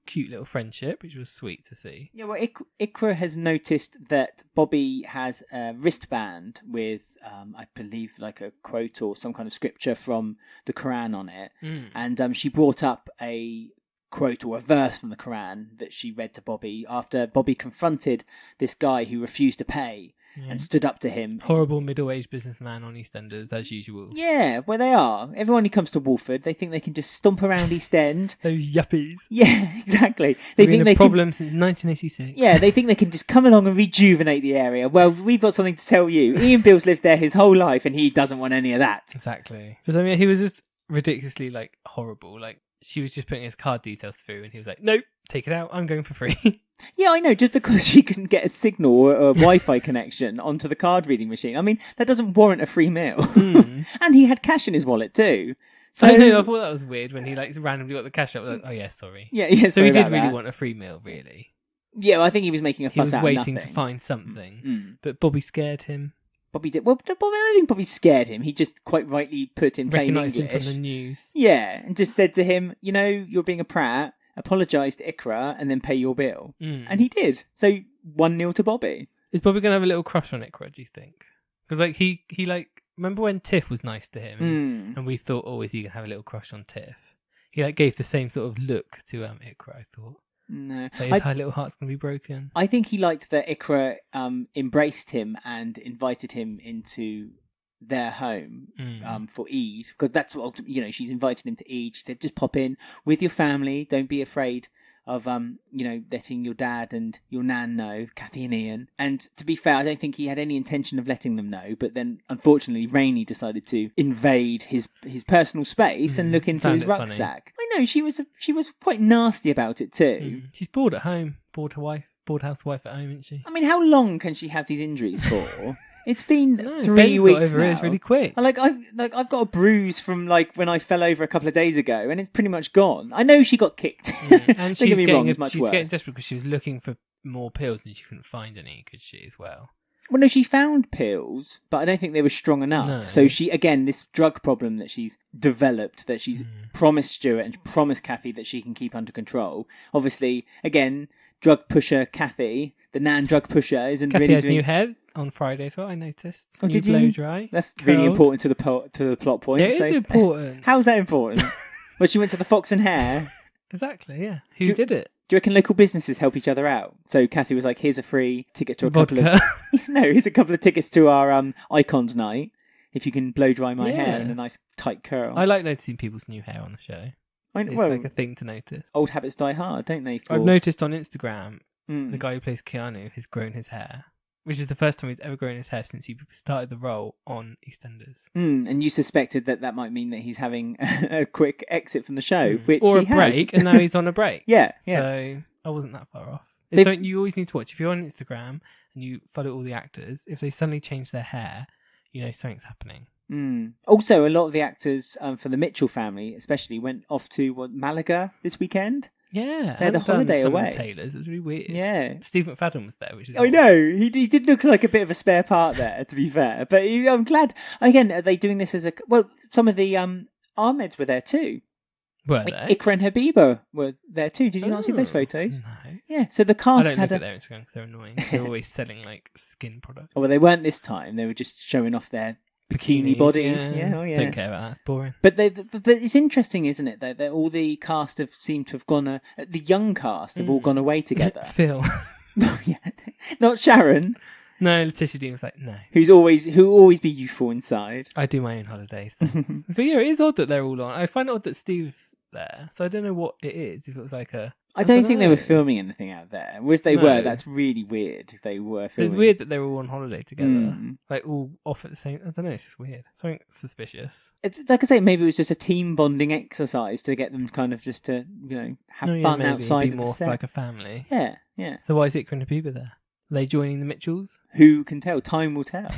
cute little friendship, which was sweet to see. Yeah, well, Iqra has noticed that Bobby has a wristband with, I believe, like a quote or some kind of scripture from the Quran on it. And she brought up a quote or a verse from the Quran that she read to Bobby after Bobby confronted this guy who refused to pay and stood up to him. Horrible middle-aged businessman on EastEnders, as usual. Yeah, well, they are. Everyone who comes to Walford, they think they can just stomp around East End. Those yuppies. Yeah, exactly. They think they problem since 1986. Yeah, they think they can just come along and rejuvenate the area. Well, we've got something to tell you. Ian Beale's lived there his whole life, and he doesn't want any of that. Exactly. Because I mean, he was just ridiculously like horrible. Like she was just putting his card details through, and he was like, "Nope, take it out. I'm going for free." Yeah, I know, just because she couldn't get a signal or a Wi-Fi connection onto the card reading machine. I mean, that doesn't warrant a free meal. And he had cash in his wallet too. So I know, I thought that was weird when he like randomly got the cash out. Like, oh yeah, sorry. Yeah. So he did really want a free meal, really. Yeah, well, I think he was making a fuss out of nothing. He was waiting to find something, but Bobby scared him. Bobby did. Well, I don't think Bobby scared him. He just quite rightly put in plain English. Recognised him from the news. Yeah, and just said to him, you're being a prat. Apologise to Iqra and then pay your bill. And he did. So 1-0 to Bobby. Is Bobby going to have a little crush on Iqra, do you think? Because like he like, remember when Tiff was nice to him and we thought, oh, is he going to have a little crush on Tiff? He like gave the same sort of look to Iqra, I thought. No. So his little heart's going to be broken. I think he liked that Iqra embraced him and invited him into their home for Eid, because that's what she's invited him to Eid. She said, just pop in with your family, don't be afraid of letting your dad and your nan know, Kathy and Ian. And to be fair, I don't think he had any intention of letting them know, but then unfortunately Rainey decided to invade his personal space and look into his rucksack. Funny. I know, she was quite nasty about it too. She's bored at home, bored housewife at home, isn't she? I mean, how long can she have these injuries for? It's been 3 Ben's weeks got over now. It really quick. I've got a bruise from like when I fell over a couple of days ago, and it's pretty much gone. I know she got kicked. And she's getting desperate because she was looking for more pills and she couldn't find any, could she, as well? Well, no, she found pills, but I don't think they were strong enough. No. So she, again, this drug problem that she's developed, that she's promised Stuart and promised Kathy that she can keep under control. Obviously, again, drug pusher Kathy, the nan drug pusher, isn't Kathy really had doing... new hair on Friday as well, I noticed. Oh, new blow dry. That's really important to the plot point. Yeah, it is important. How's that important? Well, she went to the Fox and Hair. Exactly, yeah. Who did it? Do you reckon local businesses help each other out? So Kathy was like, here's a free ticket to a couple of... No, here's a couple of tickets to our Icons night, if you can blow dry my hair in a nice tight curl. I like noticing people's new hair on the show. It's like a thing to notice. Old habits die hard, don't they? I've noticed on Instagram, the guy who plays Keanu has grown his hair, which is the first time he's ever grown his hair since he started the role on EastEnders. And you suspected that might mean that he's having a quick exit from the show, which or he a break, and now he's on a break. Yeah. So I wasn't that far off. It's something you always need to watch. If you're on Instagram and you follow all the actors, if they suddenly change their hair, you know something's happening. Also, a lot of the actors for the Mitchell family, especially, went off to Malaga this weekend. Yeah, they had a holiday away. Taylors, it was really weird. Yeah, Steve McFadden was there, which is. I know he did look like a bit of a spare part there, to be fair. But I'm glad. Again, are they doing this as a some of the Ahmeds were there too. Were they? Iqra and Habiba were there too. Did you not see those photos? No. Yeah, so the cast I don't look at their Instagram because they're annoying. They're always selling like skin products. Oh, well, they weren't this time. They were just showing off their bikini bodies. Yeah. Don't care about that. It's boring. But it's interesting, isn't it? That all the cast have seemed to have gone. The young cast have all gone away together. Phil. Not Sharon. No, Letitia Dean was like, no. Who'll always be youthful inside. I do my own holidays. But yeah, it is odd that they're all on. I find it odd that Steve's there, so I don't know what it is. If it was like a, I don't think they were know. filming anything out there. If they No. were, that's really weird. If they were filming, It's weird that they were all on holiday together, like all off at the same. I don't know. It's just weird. Something suspicious. Like I say, maybe it was just a team bonding exercise to get them kind of just to have fun maybe. outside Be of the more set. like a family. Yeah, yeah. So why is Iqra and Habiba there? Are they joining the Mitchells? Who can tell? Time will tell.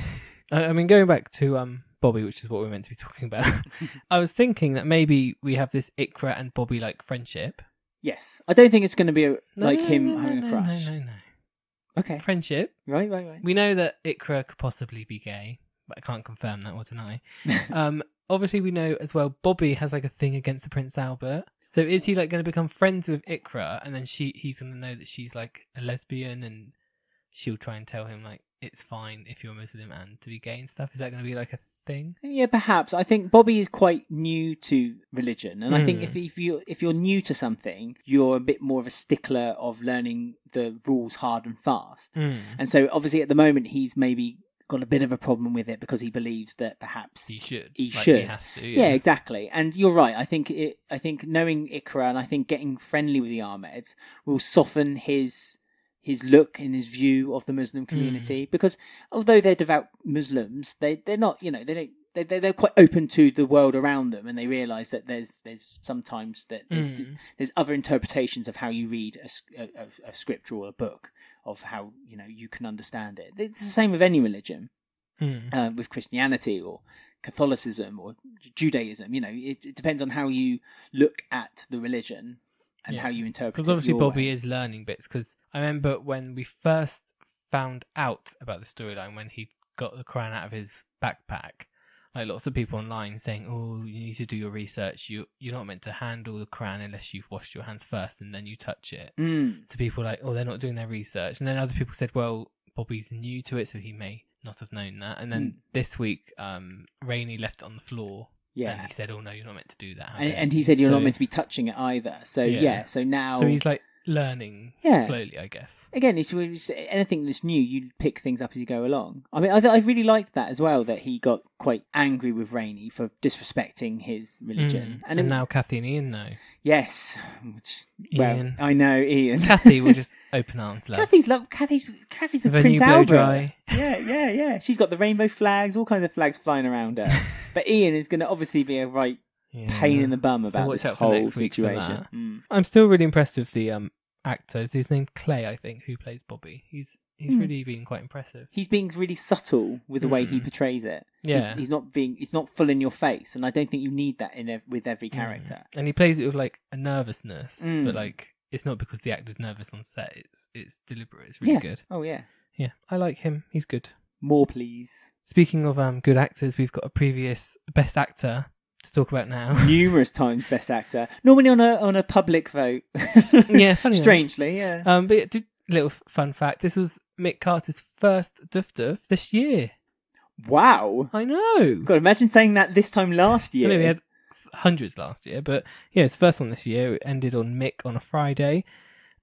I mean, going back to Bobby, which is what we're meant to be talking about. I was thinking that maybe we have this Iqra and Bobby like friendship. Yes, I don't think it's going to be him having a crush. No. Okay. Friendship. Right. We know that Iqra could possibly be gay, but I can't confirm that or deny. Obviously, we know as well Bobby has like a thing against the Prince Albert. So is he like going to become friends with Iqra, and then he's going to know that she's like a lesbian, and she'll try and tell him like it's fine if you're Muslim and to be gay and stuff? Is that going to be like a thing? Yeah, perhaps. I think Bobby is quite new to religion, and I think if you're new to something, you're a bit more of a stickler of learning the rules hard and fast. And so obviously at the moment he's maybe got a bit of a problem with it because he believes that perhaps he should. He has to. Yeah, exactly. And you're right. I think knowing Iqra and I think getting friendly with the Ahmeds will soften his look and his view of the Muslim community, because although they're devout Muslims, they're not, they're quite open to the world around them, and they realise that there's sometimes that there's other interpretations of how you read a scripture or a book, of how you can understand it. It's the same with any religion, with Christianity or Catholicism or Judaism. It depends on how you look at the religion and how you interpret it. Because obviously Bobby is learning bits. Because I remember when we first found out about the storyline, when he got the Quran out of his backpack, like lots of people online saying, "Oh, you need to do your research. You're not meant to handle the Quran unless you've washed your hands first and then you touch it." So people were like, "Oh, they're not doing their research." And then other people said, "Well, Bobby's new to it, so he may not have known that." And then this week, Rainey left it on the floor. Yeah. And he said, "Oh no, you're not meant to do that." And he said you're not meant to be touching it either. So so now. So he's like learning slowly, I guess. Again, it's anything that's new, you pick things up as you go along. I mean, I really liked that as well, that he got quite angry with Rainey for disrespecting his religion. And now Kathy and Ian know. Yes. Ian. I know, Ian. Kathy will just open arms love. Kathy's the Prince Albert. Yeah. She's got the rainbow flags, all kinds of flags flying around her. But Ian is going to obviously be a right pain in the bum about this whole situation. I'm still really impressed with the actor. Is his name Clay, I think, who plays Bobby. He's really been quite impressive. He's being really subtle with the way he portrays it. Yeah. He's not full in your face, and I don't think you need that with every character. And he plays it with like a nervousness, but like it's not because the actor's nervous on set. It's deliberate. It's really good. Oh yeah. Yeah, I like him. He's good. More, please. Speaking of good actors, we've got a previous Best Actor to talk about now. Numerous times Best Actor. Normally on a public vote. Yeah, funny. Strangely, yeah. But little fun fact: this was Mick Carter's first Duff this year. Wow. I know. God, imagine saying that this time last year. I know we had hundreds last year, but yeah, it's the first one this year. It ended on Mick on a Friday,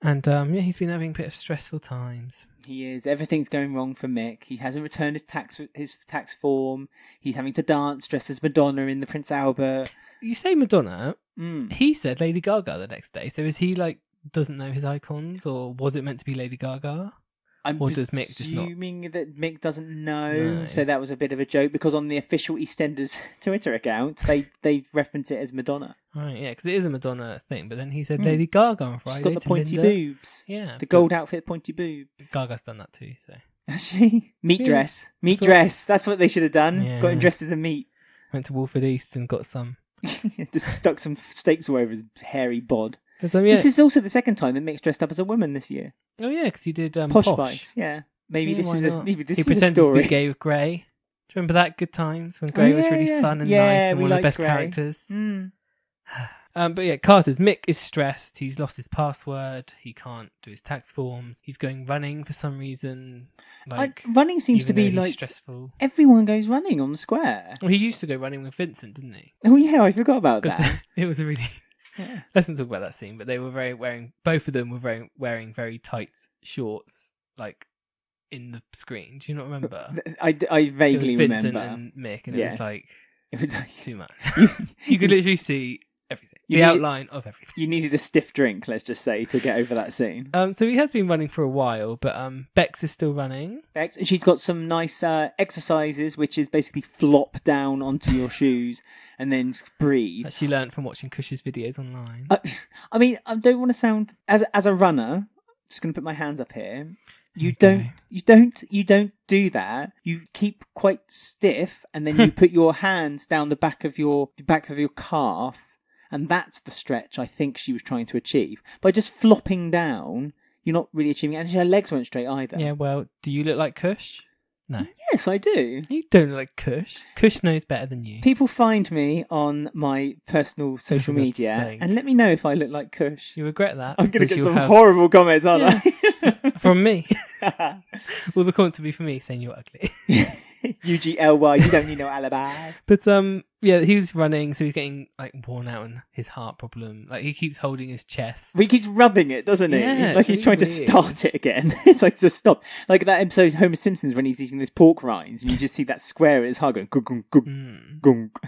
and he's been having a bit of stressful times. He is. Everything's going wrong for Mick. He hasn't returned his tax form. He's having to dance dressed as Madonna in the Prince Albert. You say Madonna. He said Lady Gaga the next day. So is he like doesn't know his icons, or was it meant to be Lady Gaga? Or does Mick just not? Assuming that Mick doesn't know. No. So that was a bit of a joke, because on the official EastEnders Twitter account, they reference it as Madonna. Right, yeah, because it is a Madonna thing. But then he said Lady Gaga on Friday. She's got the pointy boobs. Yeah. The gold outfit, pointy boobs. Gaga's done that too, so. Has she? Meat dress. That's what they should have done. Yeah. Got him dressed as a meat. Went to Wolford East and got some. Just stuck some steaks all over his hairy bod. Yeah. This is also the second time that Mick's dressed up as a woman this year. Oh yeah, because he did Posh Spice. Yeah, maybe this is he pretended to be gay with Grey. Do you remember that? Good times when Grey was really fun and nice and one of the best characters. But yeah, Mick is stressed. He's lost his password. He can't do his tax forms. He's going running for some reason. Running seems to be like stressful. Everyone goes running on the square. Well, he used to go running with Vincent, didn't he? Oh yeah, I forgot about that. It was a really. Yeah. Let's not talk about that scene, but they were both of them were wearing very tight shorts, like in the screen. Do you not remember? I vaguely remember. Vincent and Mick, and it was like too much. You could literally see everything. the outline of everything. You needed a stiff drink, let's just say, to get over that scene. So he has been running for a while, but Bex is still running. Bex, she's got some nice exercises, which is basically flop down onto your shoes and then breathe. That she learned from watching Kush's videos online. I mean, I don't want to sound as a runner. Just going to put my hands up here. You don't do that. You keep quite stiff, and then you put your hands down the back of your calf, and that's the stretch I think she was trying to achieve. By just flopping down, you're not really achieving it. And her legs weren't straight either. Yeah, well, do you look like Kush? No. Yes, I do. You don't look like Kush. Kush knows better than you. People find me on my personal social media and let me know if I look like Kush. You regret that. I'm going to get some horrible comments, aren't I? From me. Well, the comment to be for me saying you're ugly. UGLY, you don't need no alibi. But yeah, he was running, so he's getting like worn out and his heart problem. Like he keeps holding his chest. He keeps rubbing it, doesn't he? Yeah, like he's trying to start it again. It's like to stop. Like that episode of Homer Simpson's when he's eating those pork rinds and you just see that square in his heart going gunk gunk gunk.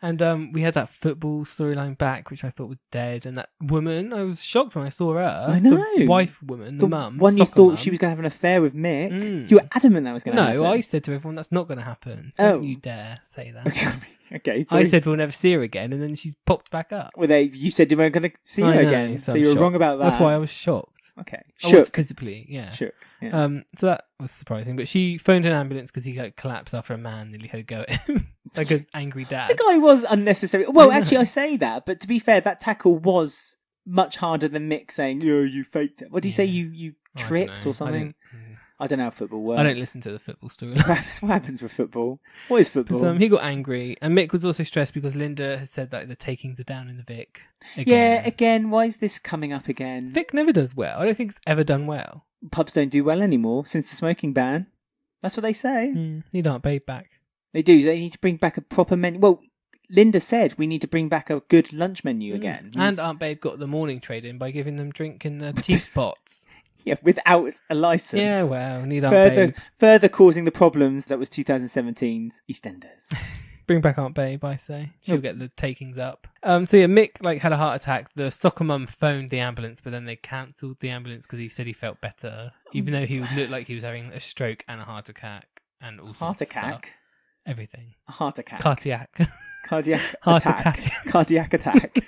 And we had that football storyline back, which I thought was dead. And that woman, I was shocked when I saw her. I know. The wife woman, the mum. One you thought she was going to have an affair with Mick. You were adamant that was going to happen. No, I said to everyone that's not going to happen. Don't you dare say that. Okay. So I said we'll never see her again, and then she's popped back up. Well, you said you weren't going to see her again, so you were wrong about that. That's why I was shocked. Okay. I was physically, yeah. Shook. Yeah. So that was surprising. But she phoned an ambulance because he collapsed after a man nearly had a go at him. Like an angry dad. The guy was unnecessary. Well, actually, I say that, but to be fair, that tackle was much harder than Mick saying, "Yeah, you faked it." What did he say? You tripped or something? I don't know how football works. I don't listen to the football story. What happens with football? What is football? He got angry, and Mick was also stressed because Linda had said that the takings are down in the Vic. Yeah, again, why is this coming up again? Vic never does well. I don't think it's ever done well. Pubs don't do well anymore since the smoking ban. That's what they say. Need Aunt Babe back. They do. They need to bring back a proper menu. Well, Linda said we need to bring back a good lunch menu again. And Aunt Babe got the morning trade in by giving them drink in the teapots. Yeah, without a license. Yeah, well, need Aunt Babe. Further causing the problems that was 2017's EastEnders. Bring back Aunt Babe, I say. She'll get the takings up. So yeah, Mick had a heart attack. The soccer mum phoned the ambulance, but then they cancelled the ambulance because he said he felt better, even though he looked like he was having a stroke and a heart attack and all sorts of stuff. Everything. A heart attack. Cardiac attack. Cardiac attack.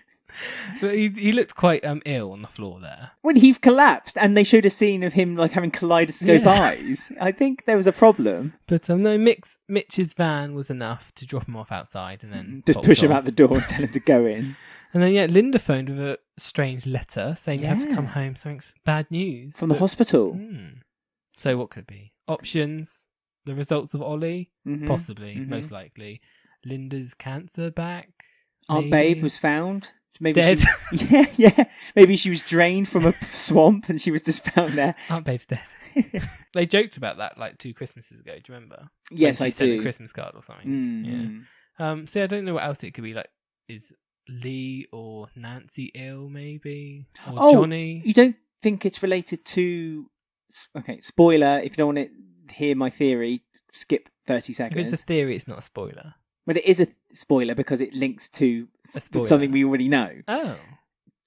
But he looked quite ill on the floor there. When he collapsed and they showed a scene of him having kaleidoscope eyes, I think there was a problem. But no, Mitch's van was enough to drop him off outside and then just push him out the door and tell him to go in. And then Linda phoned with a strange letter saying you have to come home. Something's bad news from the hospital. So what could it be? Options: the results of Ollie, possibly, most likely. Linda's cancer back. Aunt Babe was found. Maybe dead. Yeah. Maybe she was drained from a swamp and she was just found there. Aunt Babe's dead. They joked about that 2 Christmases ago. Do you remember? Yes, I do. Sent a Christmas card or something. Yeah. So I don't know what else it could be. Is Lee or Nancy ill? Maybe or Johnny. You don't think it's related to? Okay, spoiler. If you don't want to hear my theory, skip 30 seconds. If it's a theory, it's not a spoiler. But it is a spoiler because it links to something we already know. Oh.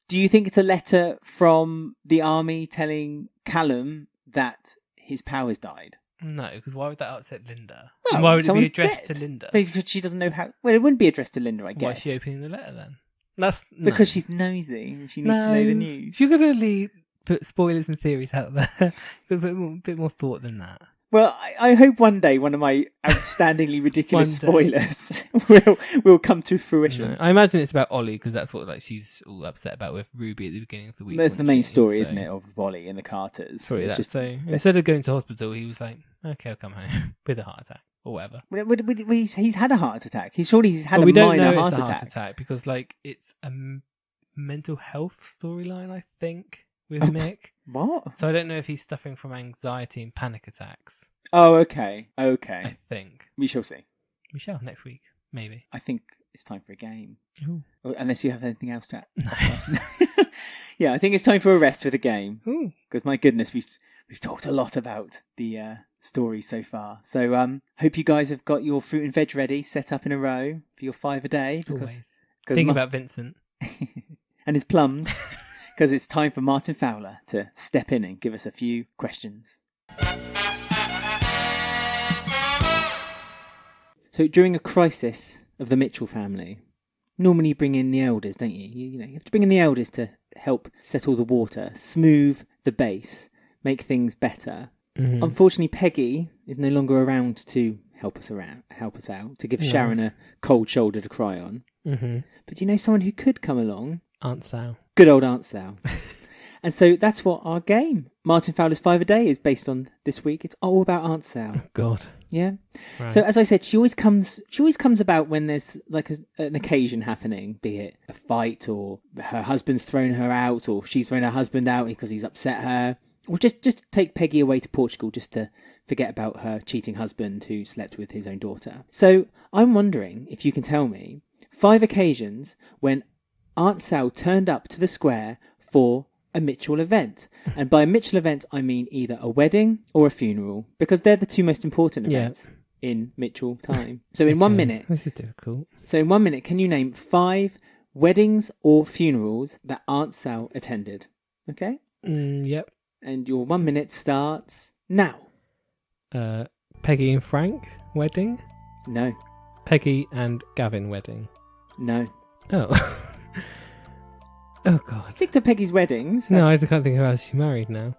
Do you think it's a letter from the army telling Callum that his powers died? No, because why would that upset Linda? Well, why would it be addressed to Linda? Because she doesn't know how... Well, it wouldn't be addressed to Linda, I guess. Why is she opening the letter then? Because she's nosy and she needs to know the news. If you're going to put spoilers and theories out there, put a bit more thought than that. Well, I hope one day one of my outstandingly ridiculous spoilers will come to fruition. No, I imagine it's about Ollie because that's what she's all upset about with Ruby at the beginning of the week. That's the main story, isn't it, of Ollie and the Carters? Probably that. So instead of going to hospital, he was like, "Okay, I'll come home with a heart attack or whatever." He's had a heart attack. He's had a minor heart attack. We don't know it's a heart attack because it's a mental health storyline, I think, with Mick. What? So I don't know if he's suffering from anxiety and panic attacks. Oh, okay. I think. We shall see. We shall next week, maybe. I think it's time for a game. Ooh. Unless you have anything else to add. No. Yeah, I think it's time for a rest with a game. Ooh. Because my goodness, we've talked a lot about the story so far. So hope you guys have got your fruit and veg ready, set up in a row for your 5 a day. Always. Thinking about Vincent. and his plums, because it's time for Martin Fowler to step in and give us a few questions. So during a crisis of the Mitchell family, normally you bring in the elders, don't you? You have to bring in the elders to help settle the water, smooth the base, make things better. Mm-hmm. Unfortunately, Peggy is no longer around to help us out, to give Sharon a cold shoulder to cry on. Mm-hmm. But you know someone who could come along? Aunt Sal. Good old Aunt Sal. And so that's what our game, Martin Fowler's 5 a Day, is based on this week. It's all about Aunt Sal. Oh, God. Yeah. Right. So as I said, she always comes about when there's like an occasion happening, be it a fight or her husband's thrown her out or she's thrown her husband out because he's upset her, or just take Peggy away to Portugal just to forget about her cheating husband who slept with his own daughter. So I'm wondering if you can tell me 5 occasions when Aunt Sal turned up to the square for a Mitchell event. And by a Mitchell event, I mean either a wedding or a funeral, because they're the 2 most important events in Mitchell time. So in 1 minute... This is difficult. So in 1 minute, can you name 5 weddings or funerals that Aunt Sal attended? Okay? Yep. And your 1 minute starts now. Peggy and Frank wedding? No. Peggy and Gavin wedding? No. Oh. Oh, God. Stick to Peggy's weddings. No, I can't think of how she's married now.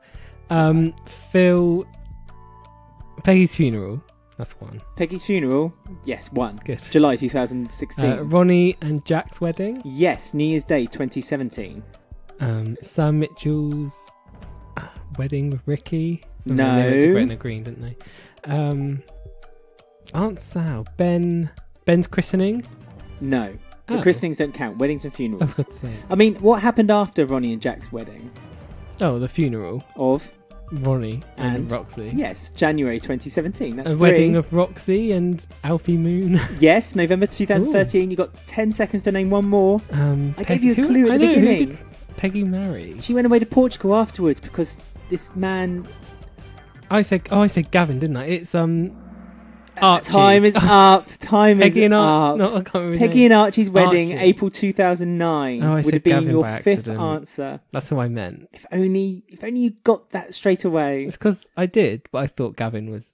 Peggy's funeral. That's 1. Peggy's funeral. Yes, 1. Good. July 2016. Ronnie and Jack's wedding. Yes, New Year's Day 2017. Sam Mitchell's wedding with Ricky. No. They went to Gretna Green, didn't they? Aunt Sal. Ben's christening. No. The christenings don't count. Weddings and funerals. I've got to say. I mean, what happened after Ronnie and Jack's wedding? Oh, the funeral of Ronnie and Roxy. Yes, January 2017. That's a wedding of Roxy and Alfie Moon. Yes, November 2013. Ooh. You got 10 seconds to name one more. I gave you a clue at the beginning. Who did Peggy marry? She went away to Portugal afterwards because this man. I said Gavin, didn't I? It's Archie. Time is up. Peggy and up. No, I can't remember. Peggy and Archie's wedding, April 2009. Oh, would have been Gavin your 5th accident. answer. That's what I meant. If only you got that straight away. It's because I did, but I thought Gavin was.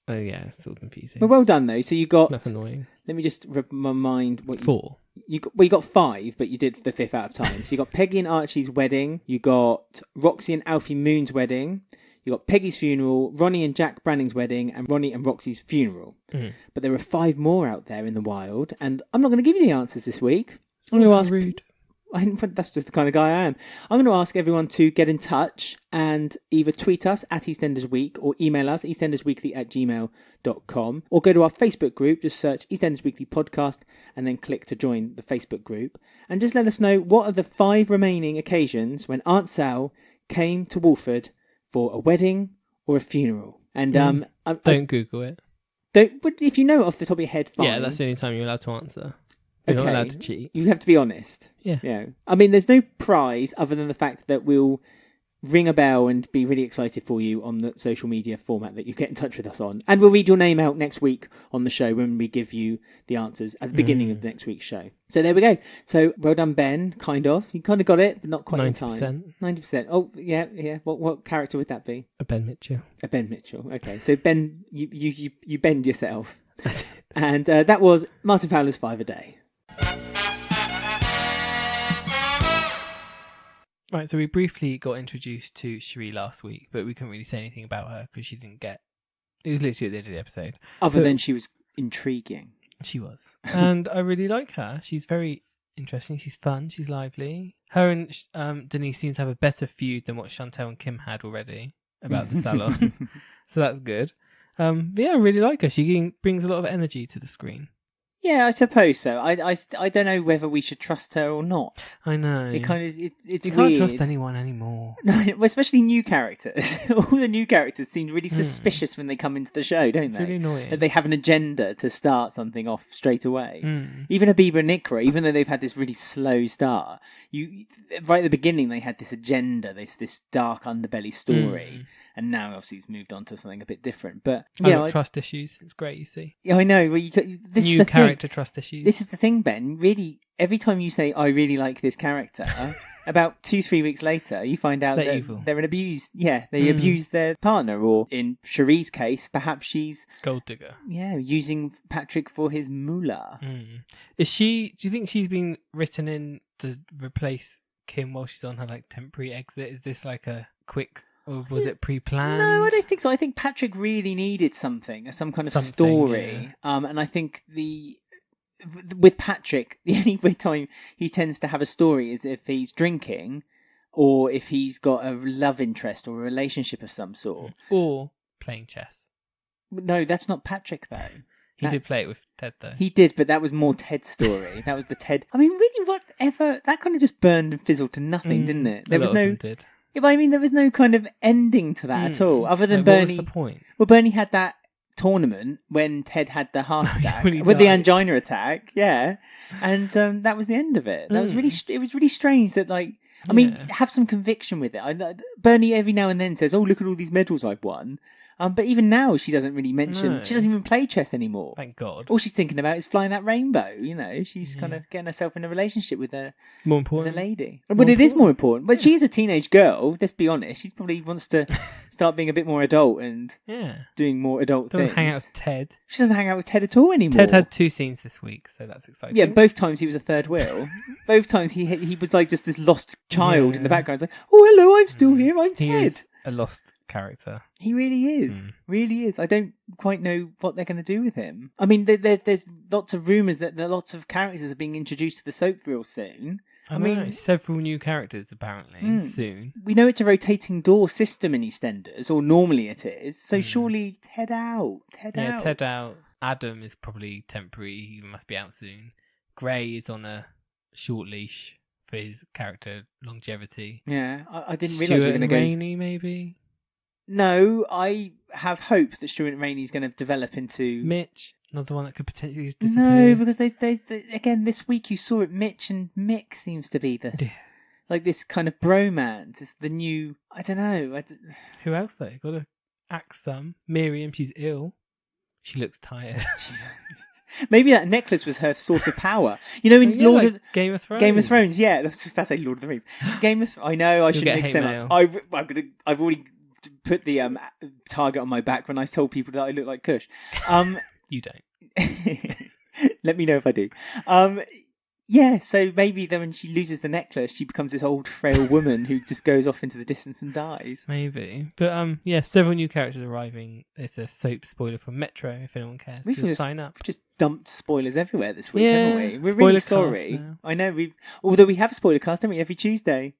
Oh yeah, sort of confusing. Well done though. So you got. That's annoying. Let me just remind what you. 4. You got 5, but you did the 5th out of time. So you got Peggy and Archie's wedding. You got Roxy and Alfie Moon's wedding. You got Peggy's funeral, Ronnie and Jack Branning's wedding, and Ronnie and Roxy's funeral. Mm. But there are 5 more out there in the wild, and I'm not going to give you the answers this week. I'm going to ask. Rude. That's just the kind of guy I am. I'm going to ask everyone to get in touch and either tweet us at EastEnders Week or email us eastendersweekly@gmail.com, or go to our Facebook group. Just search EastEnders Weekly Podcast and then click to join the Facebook group, and just let us know what are the 5 remaining occasions when Aunt Sal came to Wolford for a wedding or a funeral. And don't Google it. Don't. But if you know it off the top of your head, fine. Yeah, that's the only time you're allowed to answer. You're not allowed to cheat. You have to be honest. Yeah. I mean, there's no prize other than the fact that we'll ring a bell and be really excited for you on the social media format that you get in touch with us on. And we'll read your name out next week on the show when we give you the answers at the beginning of next week's show. So there we go. So well done, Ben. Kind of. You kind of got it, but not quite in time. 90%. Oh, yeah. What character would that be? A Ben Mitchell. A Ben Mitchell. Okay. So Ben, you bend yourself. And that was Martin Fowler's 5 a Day. Right, so we briefly got introduced to Sheree last week, but we couldn't really say anything about her because she didn't get... It was literally at the end of the episode. Other than she was intriguing. She was. And I really like her. She's very interesting. She's fun. She's lively. Her and Denise seem to have a better feud than what Chantelle and Kim had already about the salon. So that's good. But yeah, I really like her. She brings a lot of energy to the screen. Yeah, I suppose so. I don't know whether we should trust her or not. I know. It kind of it's you weird. Can't trust anyone anymore. No, especially new characters. All the new characters seem really suspicious when they come into the show, don't they? It's really annoying. That they have an agenda to start something off straight away. Even Habiba and Iqra, even though they've had this really slow start, right at the beginning they had this agenda, this dark underbelly story. and now obviously he's moved on to something a bit different. But I've got trust issues. It's great, you see. Yeah, I know. Well, this New character trust issues. This is the thing, Ben. Really, every time you say I really like this character, about 2-3 weeks later, you find out that evil. they're an abused. Yeah, they abuse their partner, or in Sheree's case, perhaps she's gold digger. Yeah, using Patrick for his moolah. Is she? Do you think she's been written in to replace Kim while she's on her like temporary exit? Is this like a quick, or was it pre-planned? No, I don't think so. I think Patrick really needed some kind of story. Yeah. And I think with Patrick, the only time he tends to have a story is if he's drinking, or if he's got a love interest or a relationship of some sort, or playing chess. No, that's not Patrick though. He did play it with Ted though. He did, but that was more Ted's story. That was the Ted. I mean, really, whatever. That kind of just burned and fizzled to nothing, didn't it? There was no. Did. Yeah, but I mean, there was no kind of ending to that at all, other than Bernie. Bernie. What was the point? Well, Bernie had that tournament when Ted had the heart attack with the angina attack, and that was the end of it. That was really. It was really strange that I mean, have some conviction with it. Bernie every now and then says, "Oh, look at all these medals I've won." But even now, she doesn't really mention. No. She doesn't even play chess anymore. Thank God. All she's thinking about is flying that rainbow. You know, she's kind of getting herself in a relationship with a lady. But it is more important. But she's a teenage girl. Let's be honest. She probably wants to start being a bit more adult and doing more adult things. Doesn't hang out with Ted. She doesn't hang out with Ted at all anymore. Ted had 2 scenes this week, so that's exciting. Yeah, both times he was a third wheel. Both times he was like just this lost child in the background. It's like, oh hello, I'm still here. I'm Ted. He is a lost character. He really is. Really is. I don't quite know what they're going to do with him. I mean, there's lots of rumours that lots of characters are being introduced to the soap real soon. I mean, several new characters apparently soon. We know it's a rotating door system in EastEnders, or normally it is. So surely Ted out. Ted out. Adam is probably temporary. He must be out soon. Gray is on a short leash for his character longevity. Yeah, I didn't realise we were going to go. Rainey, maybe. No, I have hope that Stuart Rainey is going to develop into Mitch, another one that could potentially disappear. No, because they again this week you saw it. Mitch and Mick seems to be like this kind of bromance. It's the new. I don't know. Who else though? Got to act some. Miriam, she's ill. She looks tired. Maybe that necklace was her source of power. You know, in Lord of Game of Thrones. Game of Thrones, yeah. I was just about to say Lord of the Rings. I know. I shouldn't mix them up. I've already put the target on my back when I told people that I look like Kush. You don't. Let me know if I do. Yeah, so maybe then when she loses the necklace, she becomes this old, frail woman who just goes off into the distance and dies. Maybe. But, several new characters arriving. It's a soap spoiler from Metro, if anyone cares. Just sign up. We've just dumped spoilers everywhere this week, haven't we? We're really sorry. I know, although we have a spoiler cast, don't we, every Tuesday.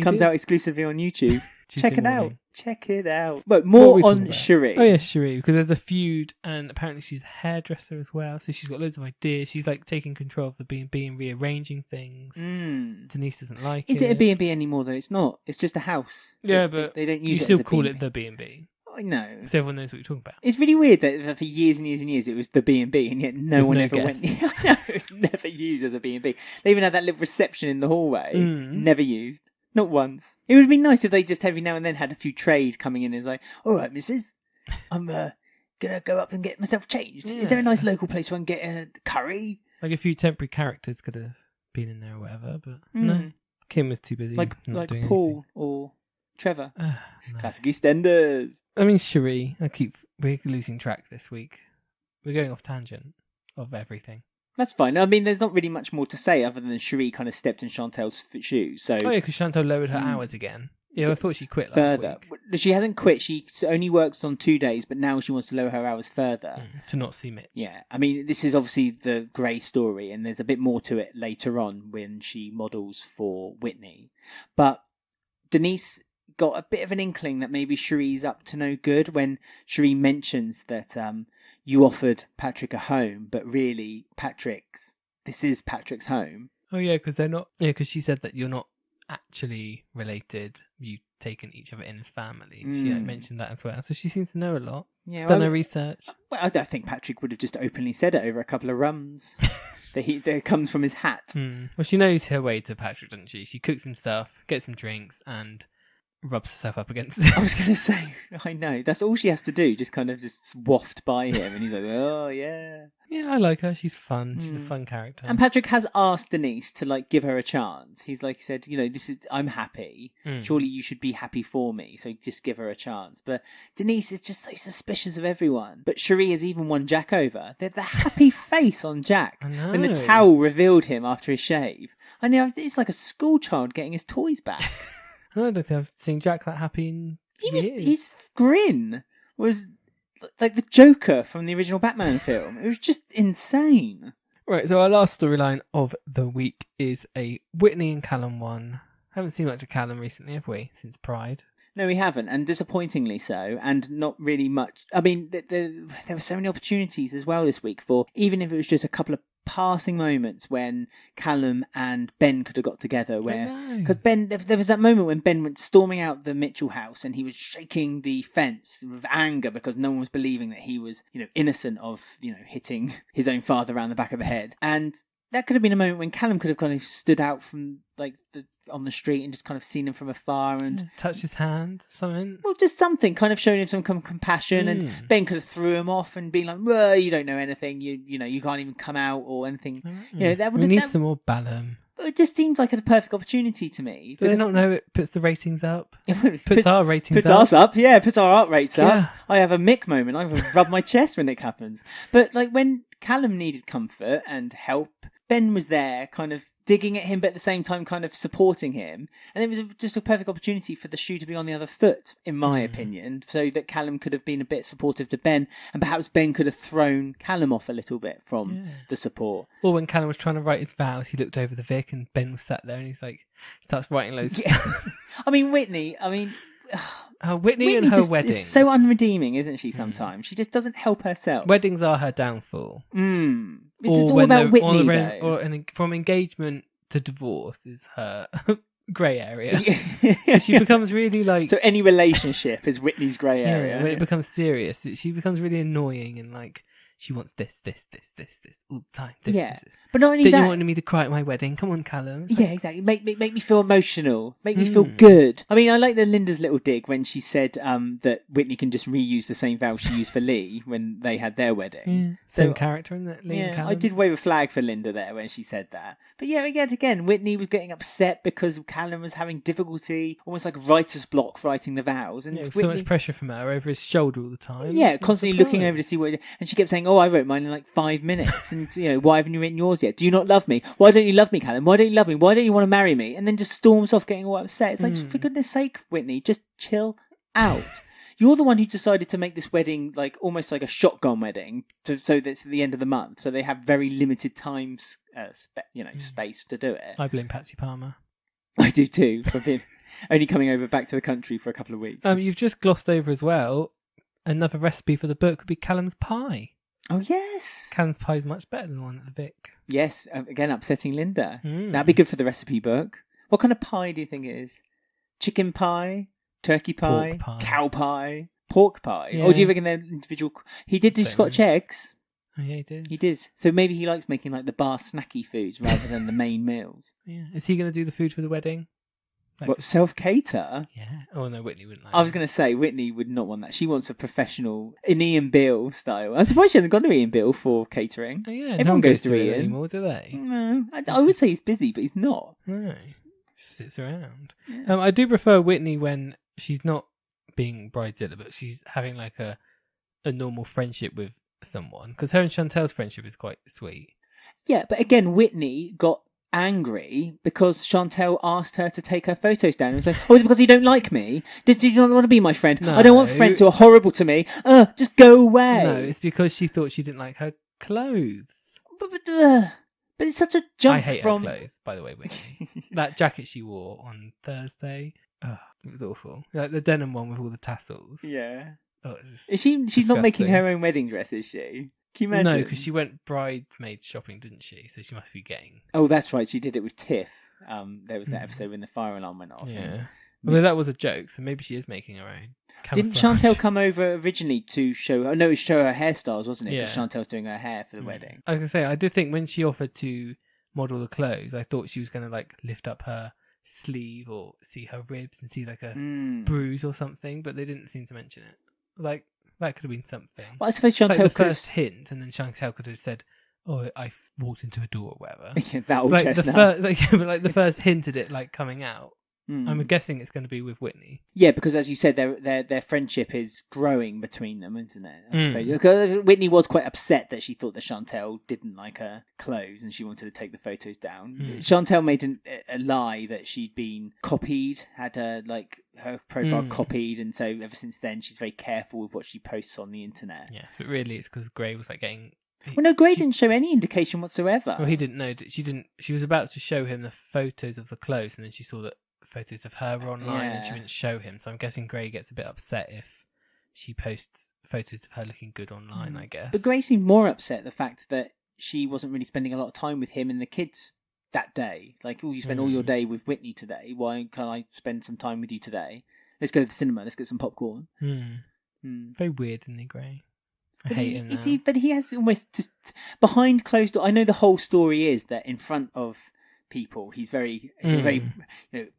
Comes out exclusively on YouTube. Check it out. Check it out. But more on Sheree. Oh yeah, Sheree, because there's a feud, and apparently she's a hairdresser as well, so she's got loads of ideas. She's like taking control of the B&B and rearranging things. Denise doesn't like it. Is it a B&B anymore though? It's not. It's just a house. Yeah, but they don't use you still call it the B&B. I know. So everyone knows what you're talking about. It's really weird that for years and years and years it was the B&B, and yet no one ever went. I know, it's never used as a B&B. They even had that little reception in the hallway. Never used. Not once. It would have been nice if they just every now and then had a few trade coming in and was like, all right, missus, I'm going to go up and get myself changed. Yeah. Is there a nice local place where I can get a curry? Like a few temporary characters could have been in there or whatever, but no. Kim was too busy. Like Paul anything. Or Trevor. No. Classic EastEnders. I mean, Sheree. We're losing track this week. We're going off tangent of everything. That's fine. I mean, there's not really much more to say other than Sheree kind of stepped in Chantelle's shoes. So. Oh yeah, because Chantelle lowered her hours again. Yeah, I thought she quit last week. She hasn't quit. She only works on 2 days, but now she wants to lower her hours further. To not see Mitch. Yeah. I mean, this is obviously the Grey story, and there's a bit more to it later on when she models for Whitney. But Denise got a bit of an inkling that maybe Sheree's up to no good when Sheree mentions that you offered Patrick a home, but really this is Patrick's home. Oh yeah, because they're not. Yeah, because she said that you're not actually related. You've taken each other in as family. She mentioned that as well. So she seems to know a lot. Yeah, done her research. Well, I don't think Patrick would have just openly said it over a couple of rums. that comes from his hat. Well, she knows her way to Patrick, doesn't she? She cooks him stuff, gets him drinks, and rubs herself up against I it. was going to say, I know. That's all she has to do, just kind of just waft by him, and he's like, oh, yeah. Yeah, I like her. She's fun. She's a fun character. And Patrick has asked Denise to, like, give her a chance. He's like said, I'm happy. Surely you should be happy for me, so just give her a chance. But Denise is just so suspicious of everyone. But Sheree has even won Jack over. The happy face on Jack I know. when the towel revealed him after his shave. I know, it's like a school child getting his toys back. I don't think I've seen Jack that happy in years. His grin was like the Joker from the original Batman film. It was just insane. Right, so our last storyline of the week is a Whitney and Callum one. Haven't seen much of Callum recently, have we? Since Pride. No, we haven't, and disappointingly so, and not really much. I mean, there were so many opportunities as well this week for, even if it was just a couple of passing moments when Callum and Ben could have got together, where because Ben, there was that moment when Ben went storming out the Mitchell house and he was shaking the fence with anger because no one was believing that he was, innocent of, hitting his own father around the back of the head. And that could have been a moment when Callum could have kind of stood out from on the street and just kind of seen him from afar and touched his hand, something. Well, just something, kind of showing him some compassion, and Ben could have threw him off and been like, "Well, you don't know anything. You can't even come out or anything." We need some more Ballum. It just seems like a perfect opportunity to me. Do they not know it puts the ratings up? Puts our ratings puts up. Puts ours up, yeah. Puts our art rates Yeah. up. I have a Mick moment. I rub my chest when it happens. But like when Callum needed comfort and help, Ben was there, kind of digging at him, but at the same time kind of supporting him. And it was just a perfect opportunity for the shoe to be on the other foot, in my opinion, so that Callum could have been a bit supportive to Ben, and perhaps Ben could have thrown Callum off a little bit from the support. Or when Callum was trying to write his vows, he looked over the Vic and Ben was sat there and he's like, starts writing loads of stuff. I mean, Whitney, Whitney and her wedding. Is so unredeeming, isn't she, sometimes? She just doesn't help herself. Weddings are her downfall. It's all about Whitney, from engagement to divorce is her grey area. She becomes really like... So any relationship is Whitney's grey area. When it becomes serious, she becomes really annoying and like... She wants this all the time. This. But not only that, you wanted me to cry at my wedding. Come on, Callum. Yeah, exactly. Make me feel emotional. Make me feel good. I mean, I like Linda's little dig when she said that Whitney can just reuse the same vow she used for Lee when they had their wedding. Same character, isn't it? Lee and Callum. I did wave a flag for Linda there when she said that. But yeah, again, Whitney was getting upset because Callum was having difficulty, almost like writer's block, writing the vows. And so much pressure from her over his shoulder all the time. Yeah, constantly looking over to see what... And she kept saying, I wrote mine in like 5 minutes. And, why haven't you written yours yet? Do you not love me? Why don't you love me, Callum? Why don't you love me? Why don't you want to marry me? And then just storms off getting all upset. It's like, for goodness sake, Whitney, just chill out. You're the one who decided to make this wedding like almost like a shotgun wedding, so that's at the end of the month. So they have very limited time, space to do it. I blame Patsy Palmer. I do too, for being only coming over back to the country for a couple of weeks. You've just glossed over as well. Another recipe for the book would be Callum's pie. Oh yes, Callum's pie is much better than the one at the Vic. Yes, again upsetting Linda. That'd be good for the recipe book. What kind of pie do you think it is? Chicken pie, turkey pie, cow pie, pork pie? Yeah. Or do you reckon they're individual? He did do Scotch eggs. Oh yeah, he did. He did. So maybe he likes making like the bar snacky foods rather than the main meals. Yeah. Is he going to do the food for the wedding? What, self-cater? Yeah. Oh no, Whitney wouldn't like I was going to say, Whitney would not want that. She wants a professional, an Ian Beale style. I'm surprised she hasn't gone to Ian Beale for catering. Oh yeah, everyone goes to Ian Ian anymore, do they? No, I would say he's busy, but he's not. No, just sits around. Yeah. I do prefer Whitney when she's not being bridezilla, but she's having like a normal friendship with someone. Because her and Chantelle's friendship is quite sweet. Yeah, but again, Whitney got angry because Chantelle asked her to take her photos down and was like, oh, is it because you don't like me? Did you not want to be my friend? No. I don't want friends who are horrible to me. Just go away. No, it's because she thought she didn't like her clothes. But it's such a jump. I hate from... her clothes, by the way, Whitney. That jacket she wore on Thursday, it was awful. Like the denim one with all the tassels. Yeah. Oh, she's disgusting. not making her own wedding dress, is she? Can you imagine? No, because she went bridesmaid shopping, didn't she? So she must be getting... Oh, that's right. She did it with Tiff. There was that episode when the fire alarm went off. Yeah. Although that was a joke, so maybe she is making her own. Didn't Chantelle come over originally to show her... No, it was show her hairstyles, wasn't it? Yeah. Because Chantelle's doing her hair for the wedding. I was going to say, I did think when she offered to model the clothes, I thought she was going to like lift up her sleeve or see her ribs and see like a Mm. bruise or something, but they didn't seem to mention it. Like, that could have been something. Well, I suppose Like Chantelle the first hint, and then Chantelle could have said, "Oh, I walked into a door or whatever." Yeah, that old Like chestnut. the first hint at it like coming out. Mm. I'm guessing it's going to be with Whitney. Yeah, because as you said, their friendship is growing between them, isn't it? I suppose. Mm. Because Whitney was quite upset that she thought that Chantelle didn't like her clothes and she wanted to take the photos down. Mm. Chantelle made a lie that she'd been copied, had her profile copied, and so ever since then she's very careful with what she posts on the internet. Yes, but really it's because Gray was like getting. Well, no, Gray didn't show any indication whatsoever. Well, he didn't know. She didn't. She was about to show him the photos of the clothes, and then she saw that photos of her were online, and she wouldn't show him. So I'm guessing Gray gets a bit upset if she posts photos of her looking good online. I guess. But Gray seemed more upset the fact that she wasn't really spending a lot of time with him and the kids that day. Like, oh, you spent all your day with Whitney today. Why can't I spend some time with you today? Let's go to the cinema. Let's get some popcorn. Very weird, isn't he, Gray? I But hate him now. But he has almost just behind closed doors. I know the whole story is that in front of people, he's a very